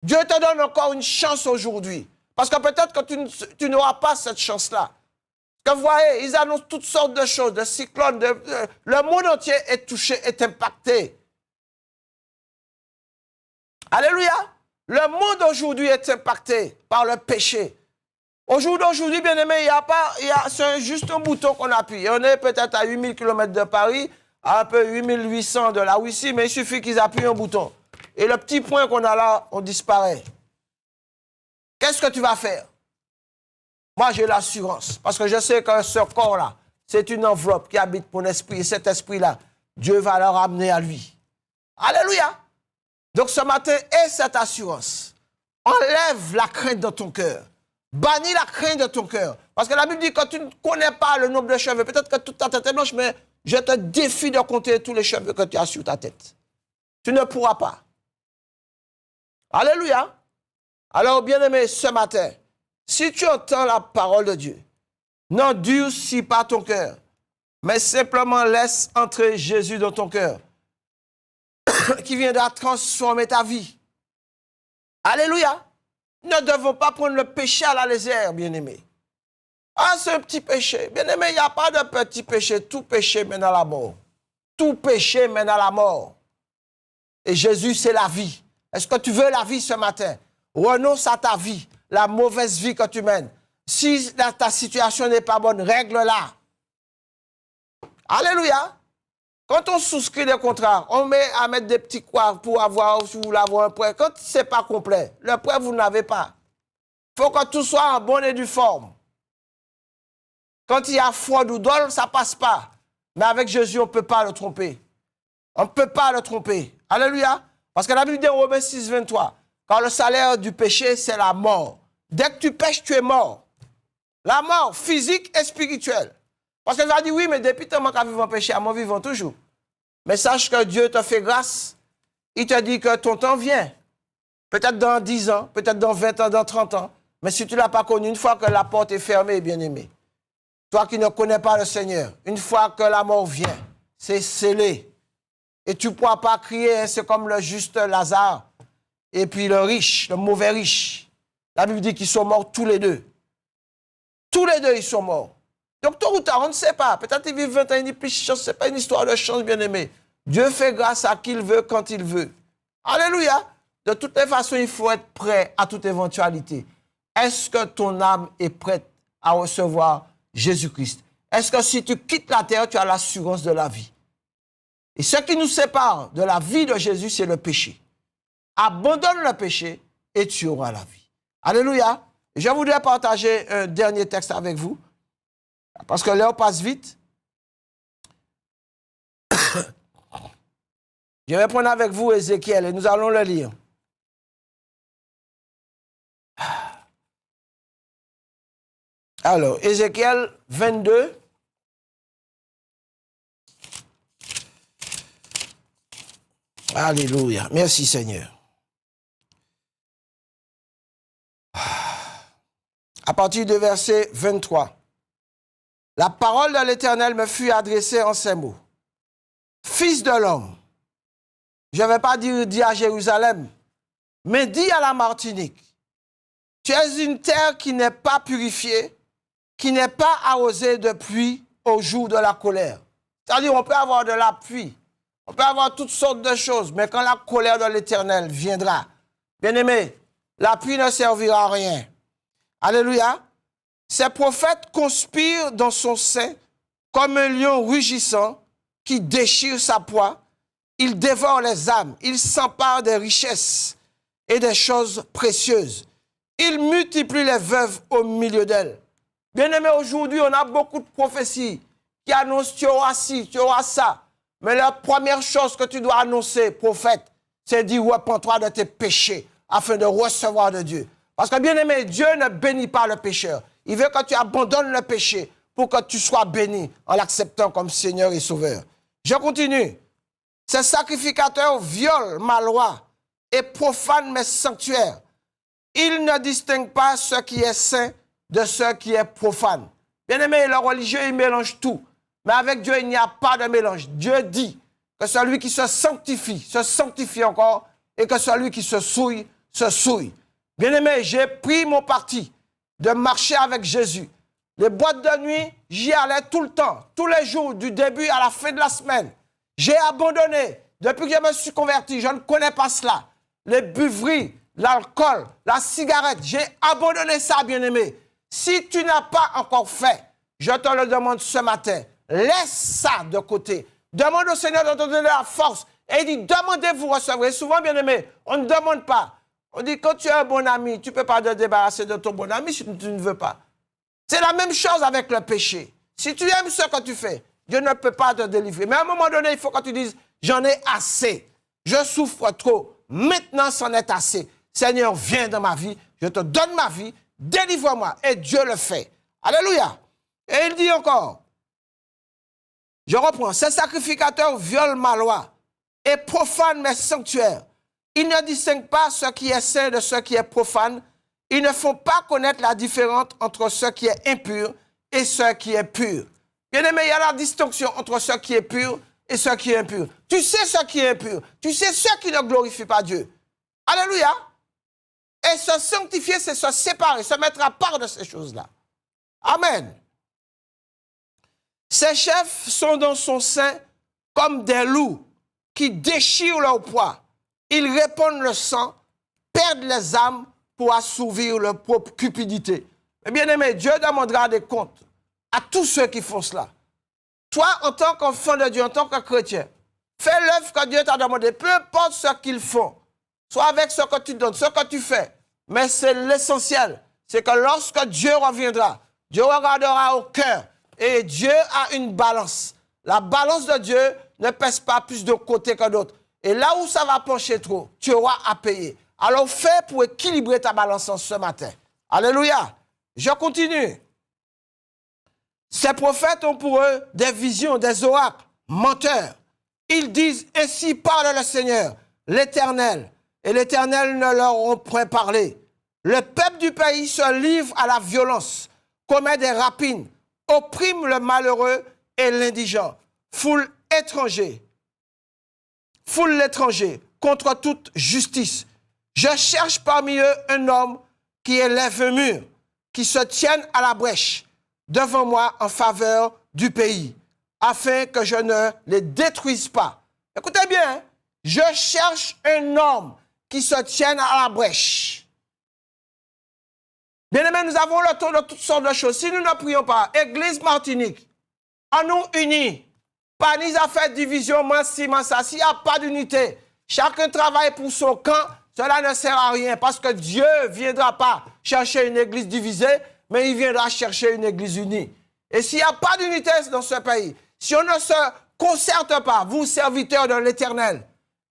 Dieu te donne encore une chance aujourd'hui. Parce que peut-être que tu n'auras pas cette chance-là. Parce que vous voyez, ils annoncent toutes sortes de choses, de cyclones, le monde entier est touché, est impacté. Alléluia. Le monde aujourd'hui est impacté par le péché. Aujourd'hui, bien aimé, c'est juste un bouton qu'on appuie. On est peut-être à 8000 km de Paris, à un peu 8800 de la Russie, mais il suffit qu'ils appuient un bouton. Et le petit point qu'on a là, on disparaît. Qu'est-ce que tu vas faire? Moi, j'ai l'assurance, parce que je sais que ce corps-là, c'est une enveloppe qui habite mon esprit, et cet esprit-là, Dieu va le ramener à lui. Alléluia! Donc ce matin, aie cette assurance. Enlève la crainte dans ton cœur. Bannis la crainte de ton cœur. Parce que la Bible dit que tu ne connais pas le nombre de cheveux. Peut-être que toute ta tête est blanche, mais je te défie de compter tous les cheveux que tu as sur ta tête. Tu ne pourras pas. Alléluia. Alors, bien-aimé, ce matin, si tu entends la parole de Dieu, n'endurcis pas ton cœur, mais simplement laisse entrer Jésus dans ton cœur, qui viendra transformer ta vie. Alléluia. Nous ne devons pas prendre le péché à la légère, bien-aimé. Ah, c'est un petit péché. Bien-aimé, il n'y a pas de petit péché. Tout péché mène à la mort. Tout péché mène à la mort. Et Jésus, c'est la vie. Est-ce que tu veux la vie ce matin? Renonce à ta vie, la mauvaise vie que tu mènes. Si ta situation n'est pas bonne, règle-la. Alléluia. Quand on souscrit des contrats, on met à mettre des petits croix pour avoir, si vous voulez avoir un prêt. Quand ce n'est pas complet, le prêt, vous n'avez pas. Il faut que tout soit en bonne et due forme. Quand il y a fraude ou dol, ça ne passe pas. Mais avec Jésus, on ne peut pas le tromper. On ne peut pas le tromper. Alléluia. Parce que la Bible dit en Romains 6, 23, car le salaire du péché, c'est la mort. Dès que tu pêches, tu es mort. La mort physique et spirituelle. Parce qu'elle va dire, oui, mais depuis tant qu'à vivre en péché, à mon vivant toujours. Mais sache que Dieu te fait grâce. Il te dit que ton temps vient. Peut-être dans 10 ans, peut-être dans 20 ans, dans 30 ans. Mais si tu ne l'as pas connu, une fois que la porte est fermée, bien-aimé, toi qui ne connais pas le Seigneur, une fois que la mort vient, c'est scellé. Et tu ne pourras pas crier, hein, c'est comme le juste Lazare. Et puis le riche, le mauvais riche. La Bible dit qu'ils sont morts tous les deux. Tous les deux, ils sont morts. Donc, tôt ou tard, on ne sait pas. Peut-être qu'ils vivent 20 ans, ils disent, plus chance, ce n'est pas une histoire de chance, bien-aimé. Dieu fait grâce à qui il veut, quand il veut. Alléluia. De toutes les façons, il faut être prêt à toute éventualité. Est-ce que ton âme est prête à recevoir Jésus-Christ? Est-ce que si tu quittes la terre, tu as l'assurance de la vie? Et ce qui nous sépare de la vie de Jésus, c'est le péché. Abandonne le péché et tu auras la vie. Alléluia. Je voudrais partager un dernier texte avec vous. Parce que l'heure passe vite. Je vais prendre avec vous Ézéchiel et nous allons le lire. Alors, Ézéchiel 22. Alléluia. Merci Seigneur. À partir du verset 23. La parole de l'Éternel me fut adressée en ces mots. Fils de l'homme, je ne vais pas dire à Jérusalem, mais dis à la Martinique, tu es une terre qui n'est pas purifiée, qui n'est pas arrosée de pluie au jour de la colère. C'est-à-dire, on peut avoir de la pluie, on peut avoir toutes sortes de choses, mais quand la colère de l'Éternel viendra, bien-aimé, la pluie ne servira à rien. Alléluia. Ces prophètes conspirent dans son sein comme un lion rugissant qui déchire sa proie. Il dévore les âmes, il s'empare des richesses et des choses précieuses. Il multiplie les veuves au milieu d'elles. Bien-aimés, aujourd'hui, on a beaucoup de prophéties qui annoncent tu auras ci, tu auras ça. Mais la première chose que tu dois annoncer, prophète, c'est dire repens-toi de tes péchés afin de recevoir de Dieu. Parce que, bien-aimé, Dieu ne bénit pas le pécheur. Il veut que tu abandonnes le péché pour que tu sois béni en l'acceptant comme Seigneur et Sauveur. Je continue. Ces sacrificateurs violent ma loi et profanent mes sanctuaires. Ils ne distinguent pas ce qui est saint de ce qui est profane. Bien-aimé, le religieux, il mélange tout. Mais avec Dieu, il n'y a pas de mélange. Dieu dit que celui qui se sanctifie encore, et que celui qui se souille, se souille. Bien-aimé, j'ai pris mon parti de marcher avec Jésus. Les boîtes de nuit, j'y allais tout le temps, tous les jours, du début à la fin de la semaine. J'ai abandonné. Depuis que je me suis converti, je ne connais pas cela. Les buveries, l'alcool, la cigarette, j'ai abandonné ça, bien-aimé. Si tu n'as pas encore fait, je te le demande ce matin, laisse ça de côté. Demande au Seigneur de te donner la force. Et il dit, demandez, vous recevrez. Souvent, bien-aimé, on ne demande pas. On dit, quand tu es un bon ami, tu ne peux pas te débarrasser de ton bon ami si tu ne veux pas. C'est la même chose avec le péché. Si tu aimes ce que tu fais, Dieu ne peut pas te délivrer. Mais à un moment donné, il faut que tu dises, j'en ai assez. Je souffre trop. Maintenant, c'en est assez. Seigneur, viens dans ma vie. Je te donne ma vie. délivre-moi. Et Dieu le fait. Alléluia. Et il dit encore, je reprends, ces sacrificateurs violent ma loi et profanent mes sanctuaires. Ils ne distinguent pas ce qui est saint de ce qui est profane. Ils ne font pas connaître la différence entre ce qui est impur et ce qui est pur. Bien-aimé, il y a la distinction entre ce qui est pur et ce qui est impur. Tu sais ce qui est impur. Tu sais ce qui ne glorifie pas Dieu. Alléluia. Et se sanctifier, c'est se séparer, se mettre à part de ces choses-là. Amen. Ses chefs sont dans son sein comme des loups qui déchirent leur proie. Ils répandent le sang, perdent les âmes pour assouvir leur propre cupidité. Mais bien aimé, Dieu demandera des comptes à tous ceux qui font cela. Toi, en tant qu'enfant de Dieu, en tant que chrétien, fais l'œuvre que Dieu t'a demandé, peu importe ce qu'ils font. Soit avec ce que tu donnes, ce que tu fais. Mais c'est l'essentiel. C'est que lorsque Dieu reviendra, Dieu regardera au cœur. Et Dieu a une balance. La balance de Dieu ne pèse pas plus de côté que d'autre. Et là où ça va pencher trop, tu auras à payer. Alors fais pour équilibrer ta balance en ce matin. Alléluia. Je continue. Ces prophètes ont pour eux des visions, des oracles, menteurs. Ils disent, ainsi parle le Seigneur, l'Éternel. Et l'Éternel ne leur ont point parlé. Le peuple du pays se livre à la violence, commet des rapines, opprime le malheureux et l'indigent, foule l'étranger contre toute justice. Je cherche parmi eux un homme qui élève un mur, qui se tienne à la brèche devant moi en faveur du pays, afin que je ne les détruise pas. Écoutez bien, hein? Je cherche un homme qui se tienne à la brèche. Bien-aimés, nous avons le temps de toutes sortes de choses. Si nous ne prions pas, Église Martinique, en nous unis, pas ni à faire division, moi, si, moi, ça. S'il n'y a pas d'unité, chacun travaille pour son camp, cela ne sert à rien parce que Dieu ne viendra pas chercher une église divisée, mais il viendra chercher une église unie. Et s'il n'y a pas d'unité dans ce pays, si on ne se concerte pas, vous, serviteurs de l'Éternel,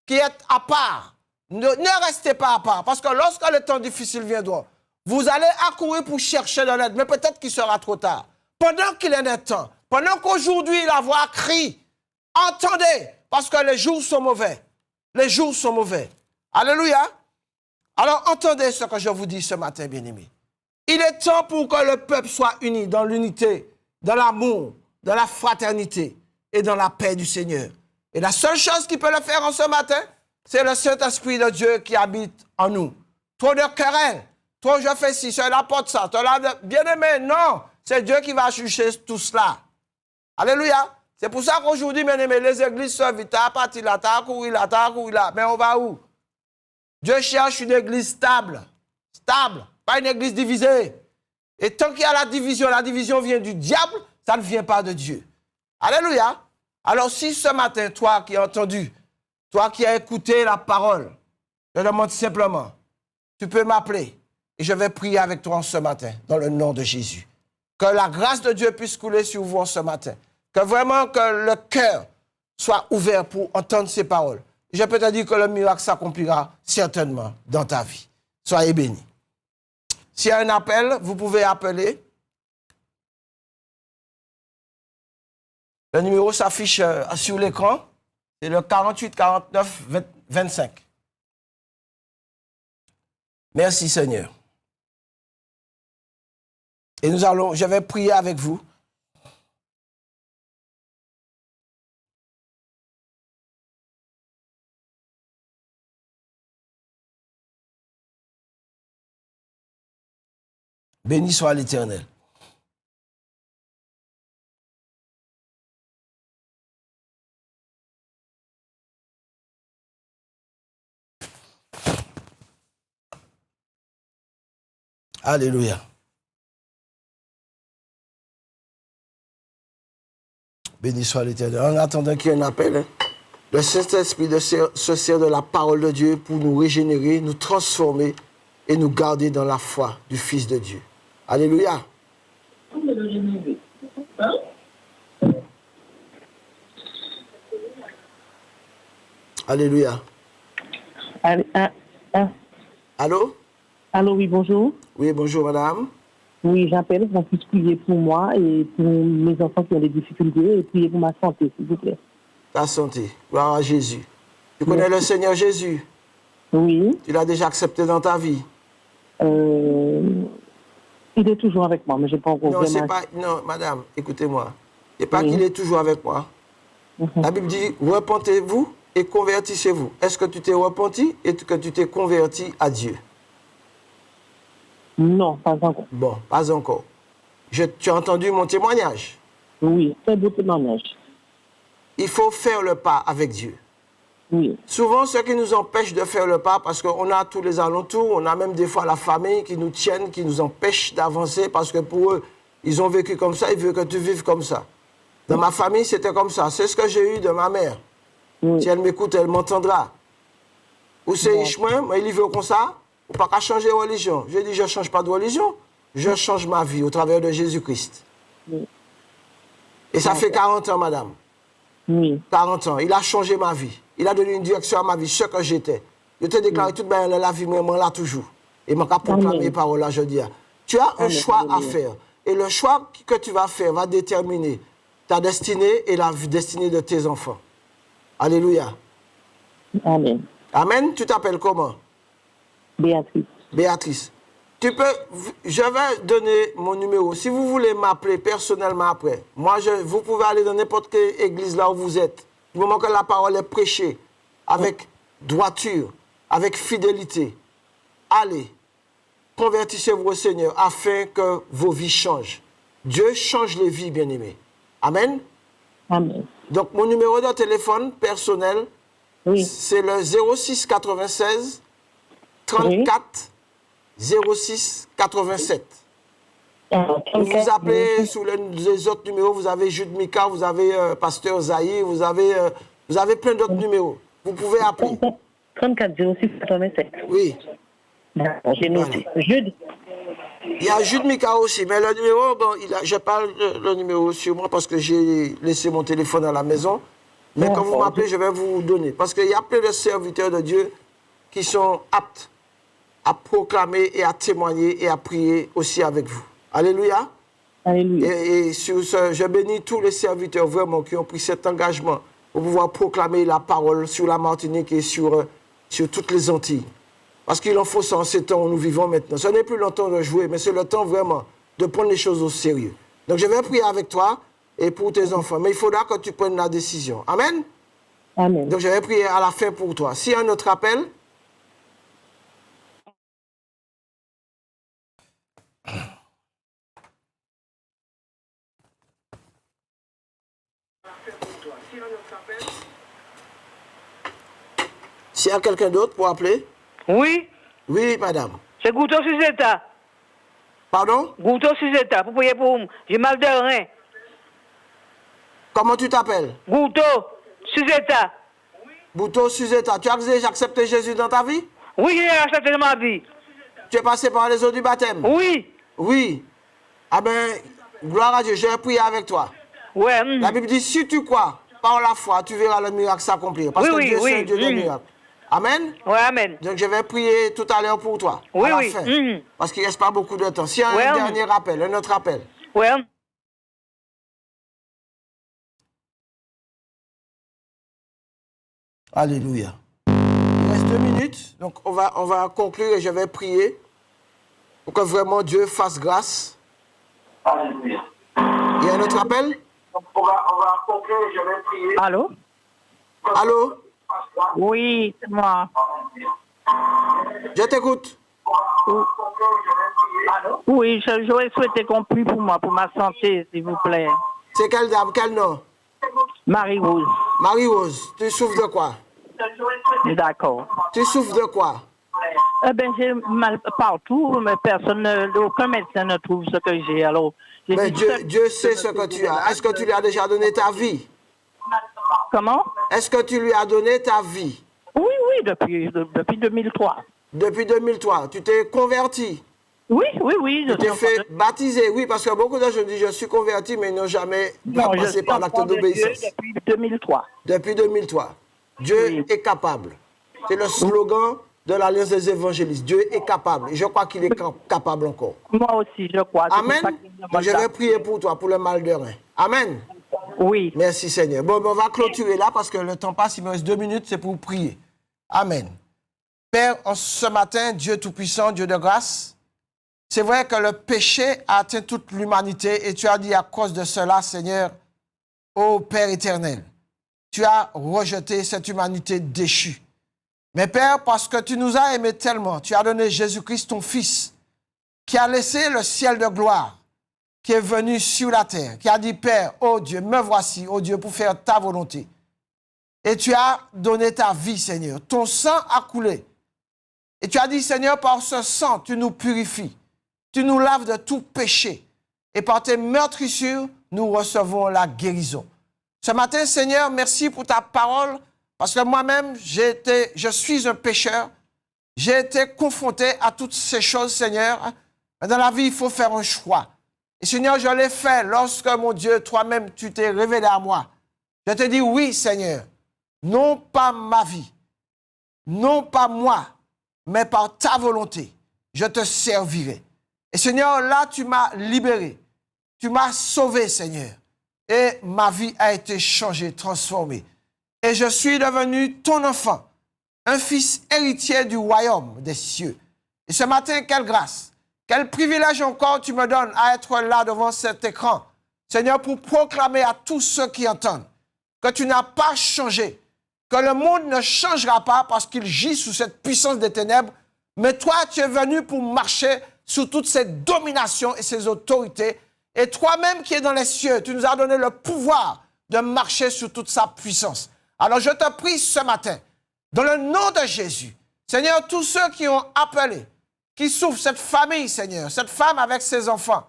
qui êtes à part, ne restez pas à part, parce que lorsque le temps difficile viendra, vous allez accourir pour chercher de l'aide, mais peut-être qu'il sera trop tard. Pendant qu'il en est temps, pendant qu'aujourd'hui la voix crie, entendez, parce que les jours sont mauvais. Les jours sont mauvais. Alléluia. Alors entendez ce que je vous dis ce matin, bien-aimés. Il est temps pour que le peuple soit uni dans l'unité, dans l'amour, dans la fraternité et dans la paix du Seigneur. Et la seule chose qui peut le faire en ce matin, c'est le Saint-Esprit de Dieu qui habite en nous. Trop de querelles, trop je fais ci, cela apporte ça, bien-aimé, non, c'est Dieu qui va juger tout cela. Alléluia. C'est pour ça qu'aujourd'hui, bien-aimé, les églises se vident, t'as parti là, t'as couru là, mais on va où? Dieu cherche une église stable, pas une église divisée. Et tant qu'il y a la division vient du diable, ça ne vient pas de Dieu. Alléluia. Alors si ce matin, toi qui as entendu, toi qui as écouté la parole, je demande simplement, tu peux m'appeler et je vais prier avec toi en ce matin, dans le nom de Jésus. Que la grâce de Dieu puisse couler sur vous en ce matin. Que vraiment que le cœur soit ouvert pour entendre ces paroles. Je peux te dire que le miracle s'accomplira certainement dans ta vie. Soyez bénis. S'il y a un appel, vous pouvez appeler. Le numéro s'affiche sur l'écran. C'est le 48 49 25. Merci Seigneur. Et je vais prier avec vous. Béni soit l'Éternel. Alléluia. Béni soit l'Éternel. En attendant qu'il y ait un appel, le Saint-Esprit se sert de la parole de Dieu pour nous régénérer, nous transformer et nous garder dans la foi du Fils de Dieu. Alléluia. Alléluia. Allô? Allô, oui, bonjour. Oui, bonjour madame. Oui, j'appelle pour qu'on puisse prier pour moi et pour mes enfants qui ont des difficultés et prier pour ma santé, s'il vous plaît. Ta santé. Gloire à Jésus. Tu connais le Seigneur Jésus? Oui. Tu l'as déjà accepté dans ta vie? Il est toujours avec moi, mais je n'ai pas encore Non, vraiment... c'est pas... Non, madame, écoutez-moi. C'est pas Oui. qu'il est toujours avec moi. La Bible dit, repentez-vous et convertissez-vous. Est-ce que tu t'es repenti et que tu t'es converti à Dieu? Non, pas encore. Bon, pas encore. Tu as entendu mon témoignage? Oui, très beau témoignage. Il faut faire le pas avec Dieu. Oui. Souvent, ce qui nous empêche de faire le pas, parce qu'on a tous les alentours, on a même des fois la famille qui nous tiennent, qui nous empêche d'avancer, parce que pour eux, ils ont vécu comme ça, ils veulent que tu vives comme ça. Dans ma famille, c'était comme ça. C'est ce que j'ai eu de ma mère. Oui. Si elle m'écoute, elle m'entendra. Ou c'est chemin, mais il veut comme ça, ou pas qu'à changer de religion. Je dis, je ne change pas de religion, je change ma vie au travers de Jésus-Christ. Oui. Et ça fait 40 ans, madame. Oui. 40 ans. Il a changé ma vie. Il a donné une direction à ma vie, ce que j'étais. Je te déclare toute la vie, moi, là toujours. Et je vais proclamer les paroles là, je dis. Tu as un choix à faire. Et le choix que tu vas faire va déterminer ta destinée et la destinée de tes enfants. Alléluia. Amen. Amen. Tu t'appelles comment? Béatrice. Béatrice. Je vais donner mon numéro. Si vous voulez m'appeler personnellement après, vous pouvez aller dans n'importe quelle église là où vous êtes. Du moment que la parole est prêchée avec droiture, avec fidélité, allez, convertissez-vous au Seigneur afin que vos vies changent. Dieu change les vies, bien-aimés. Amen. Amen. Donc, mon numéro de téléphone personnel, oui. C'est le 06 96 34 06 87. Vous appelez sous les autres numéros, vous avez Jude Mika, vous avez Pasteur Zahir, vous avez plein d'autres numéros. Vous pouvez appeler. 34 06 87. Oui. D'accord, j'ai noté. Jude. Il y a Jude Mika aussi, mais le numéro, bon, je parle le numéro sur moi parce que j'ai laissé mon téléphone à la maison. Mais quand vous m'appelez, je vais vous donner. Parce qu'il y a plein de serviteurs de Dieu qui sont aptes à proclamer et à témoigner et à prier aussi avec vous. Alléluia. Alléluia. Et sur ce, je bénis tous les serviteurs vraiment qui ont pris cet engagement pour pouvoir proclamer la parole sur la Martinique et sur toutes les Antilles. Parce qu'il en faut ça en ces temps où nous vivons maintenant. Ce n'est plus le temps de jouer, mais c'est le temps vraiment de prendre les choses au sérieux. Donc je vais prier avec toi et pour tes enfants. Mais il faudra que tu prennes la décision. Amen. Amen. Donc je vais prier à la fin pour toi. S'il y a un autre appel... S'il y a quelqu'un d'autre pour appeler? Oui. Oui, madame. C'est Gouto Suzetta. Pardon? Gouto Suzetta, pour prier pour moi. J'ai mal de rein. Comment tu t'appelles? Gouto Suzetta. Gouto Suzetta. Tu as déjà accepté Jésus dans ta vie? Oui, j'ai accepté ma vie. Tu es passé par les eaux du baptême? Oui. Oui. Ah ben, gloire à Dieu, je vais prier avec toi. Ouais. La Bible dit, si tu crois, par la foi, tu verras le miracle s'accomplir. Parce que Dieu, c'est un Dieu de miracle. Amen. Oui, amen. Donc je vais prier tout à l'heure pour toi. Oui, à la oui. fin, parce qu'il ne reste pas beaucoup de temps. S'il y a un dernier appel, un autre appel. Oui. Alléluia. Il reste 2 minutes, donc on va conclure et je vais prier pour que vraiment Dieu fasse grâce. Alléluia. Il y a un autre appel? On va conclure et je vais prier. Allô? Allô? Oui, c'est moi. Je t'écoute. Oui, j'aurais souhaité qu'on prie pour moi, pour ma santé, s'il vous plaît. C'est quelle dame, quel nom? Marie-Rose. Marie-Rose, tu souffres de quoi? D'accord. Tu souffres de quoi? Eh bien, j'ai mal partout, mais aucun médecin ne trouve ce que j'ai. Alors, mais Dieu sait ce que tu as. Est-ce que tu lui as déjà donné ta vie? Comment? Est-ce que tu lui as donné ta vie? Oui, depuis 2003. Depuis 2003, tu t'es converti? Oui. Tu t'es fait baptiser? Oui, parce que beaucoup de gens disent je suis converti, mais ils n'ont jamais passé par l'acte d'obéissance. Depuis 2003. Depuis 2003. Dieu est capable. C'est le slogan de l'Alliance des évangélistes. Dieu est capable. Et je crois qu'il est capable encore. Moi aussi, je crois. Amen. Donc, je vais prier pour toi, pour le mal de rein. Amen. Oui. Merci Seigneur. Bon, on va clôturer là parce que le temps passe. Il me reste 2 minutes, c'est pour prier. Amen. Père, ce matin, Dieu Tout-Puissant, Dieu de grâce, c'est vrai que le péché a atteint toute l'humanité et tu as dit à cause de cela, Seigneur, ô Père éternel, tu as rejeté cette humanité déchue. Mais Père, parce que tu nous as aimés tellement, tu as donné Jésus-Christ, ton Fils, qui a laissé le ciel de gloire, qui est venu sur la terre, qui a dit, Père, ô Dieu, me voici, ô Dieu, pour faire ta volonté. Et tu as donné ta vie, Seigneur. Ton sang a coulé. Et tu as dit, Seigneur, par ce sang, tu nous purifies. Tu nous laves de tout péché. Et par tes meurtrissures, nous recevons la guérison. Ce matin, Seigneur, merci pour ta parole, parce que moi-même, je suis un pécheur. J'ai été confronté à toutes ces choses, Seigneur. Mais dans la vie, il faut faire un choix. Et Seigneur, je l'ai fait lorsque, mon Dieu, toi-même, tu t'es révélé à moi. Je te dis, oui, Seigneur, non pas ma vie, non pas moi, mais par ta volonté, je te servirai. Et Seigneur, là, tu m'as libéré. Tu m'as sauvé, Seigneur. Et ma vie a été changée, transformée. Et je suis devenu ton enfant, un fils héritier du royaume des cieux. Et ce matin, quelle grâce, quel privilège encore tu me donnes à être là devant cet écran, Seigneur, pour proclamer à tous ceux qui entendent que tu n'as pas changé, que le monde ne changera pas parce qu'il gît sous cette puissance des ténèbres, mais toi, tu es venu pour marcher sous toutes ces dominations et ces autorités. Et toi-même qui es dans les cieux, tu nous as donné le pouvoir de marcher sous toute sa puissance. Alors je te prie ce matin, dans le nom de Jésus, Seigneur, tous ceux qui ont appelé, qui souffrent, cette famille, Seigneur, cette femme avec ses enfants,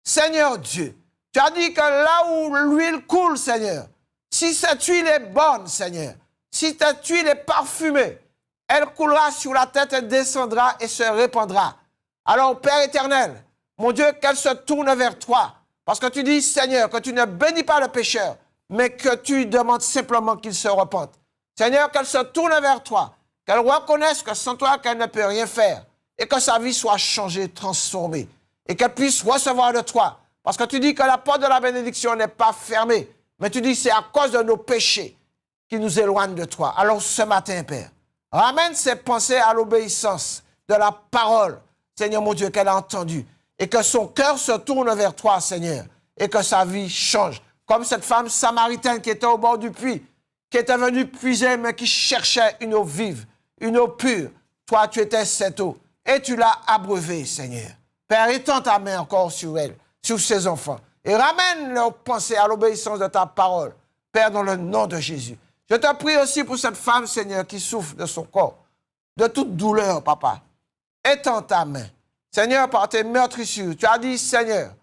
Seigneur Dieu, tu as dit que là où l'huile coule, Seigneur, si cette huile est bonne, Seigneur, si cette huile est parfumée, elle coulera sur la tête et descendra et se répandra. Alors, Père éternel, mon Dieu, qu'elle se tourne vers toi, parce que tu dis, Seigneur, que tu ne bénis pas le pécheur, mais que tu demandes simplement qu'il se repente. Seigneur, qu'elle se tourne vers toi, qu'elle reconnaisse que sans toi, qu'elle ne peut rien faire, et que sa vie soit changée, transformée, et qu'elle puisse recevoir de toi. Parce que tu dis que la porte de la bénédiction n'est pas fermée, mais tu dis que c'est à cause de nos péchés qui nous éloignent de toi. Alors ce matin, Père, ramène ses pensées à l'obéissance de la parole, Seigneur mon Dieu, qu'elle a entendue, et que son cœur se tourne vers toi, Seigneur, et que sa vie change. Comme cette femme samaritaine qui était au bord du puits, qui était venue puiser, mais qui cherchait une eau vive, une eau pure. Toi, tu étais cette eau, et tu l'as abreuvée, Seigneur. Père, étends ta main encore sur elle, sur ses enfants, et ramène leurs pensées à l'obéissance de ta parole, Père, dans le nom de Jésus. Je te prie aussi pour cette femme, Seigneur, qui souffre de son corps, de toute douleur, Papa. Étends ta main. Seigneur, par tes meurtrissures, tu as dit, Seigneur,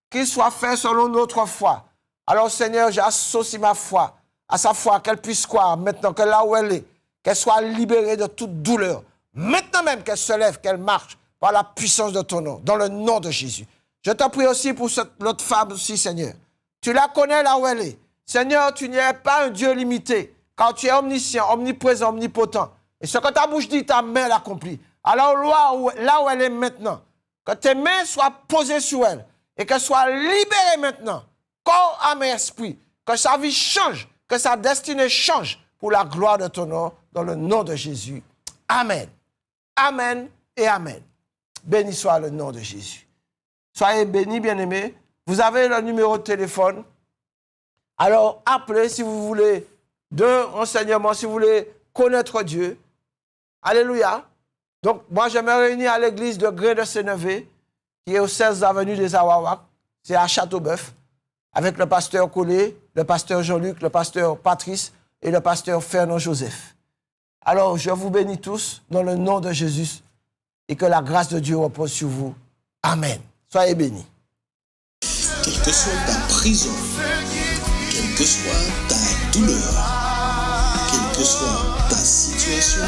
qu'il soit fait selon notre foi. Alors, Seigneur, j'associe ma foi à sa foi, qu'elle puisse croire maintenant que là où elle est, qu'elle soit libérée de toute douleur. Maintenant même qu'elle se lève, qu'elle marche par la puissance de ton nom, dans le nom de Jésus. Je te prie aussi pour l'autre femme aussi, Seigneur. Tu la connais là où elle est. Seigneur, tu n'es pas un Dieu limité, car tu es omniscient, omniprésent, omnipotent. Et ce que ta bouche dit, ta main l'accomplit. Alors là où elle est maintenant, que tes mains soient posées sur elle et qu'elle soit libérée maintenant, corps, âme et esprit, que sa vie change, que sa destinée change pour la gloire de ton nom, dans le nom de Jésus. Amen. Amen et Amen. Béni soit le nom de Jésus. Soyez bénis, bien-aimés. Vous avez le numéro de téléphone. Alors, appelez si vous voulez de renseignements, si vous voulez connaître Dieu. Alléluia. Donc, moi, je me réunis à l'église de Gré de Sénévé, qui est au 16 avenue des Awawak. C'est à Châteauboeuf, avec le pasteur Collet, le pasteur Jean-Luc, le pasteur Patrice et le pasteur Fernand Joseph. Alors, je vous bénis tous dans le nom de Jésus et que la grâce de Dieu repose sur vous. Amen. Soyez bénis. Quelle que soit ta prison, quelle que soit ta douleur, quelle que soit ta situation,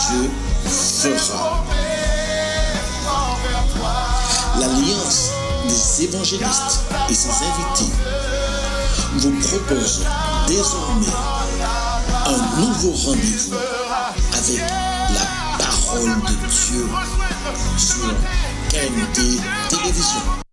Dieu fera. L'Alliance des évangélistes et ses invités vous propose désormais un nouveau rendez-vous avec la parole de Dieu sur KMT Télévision.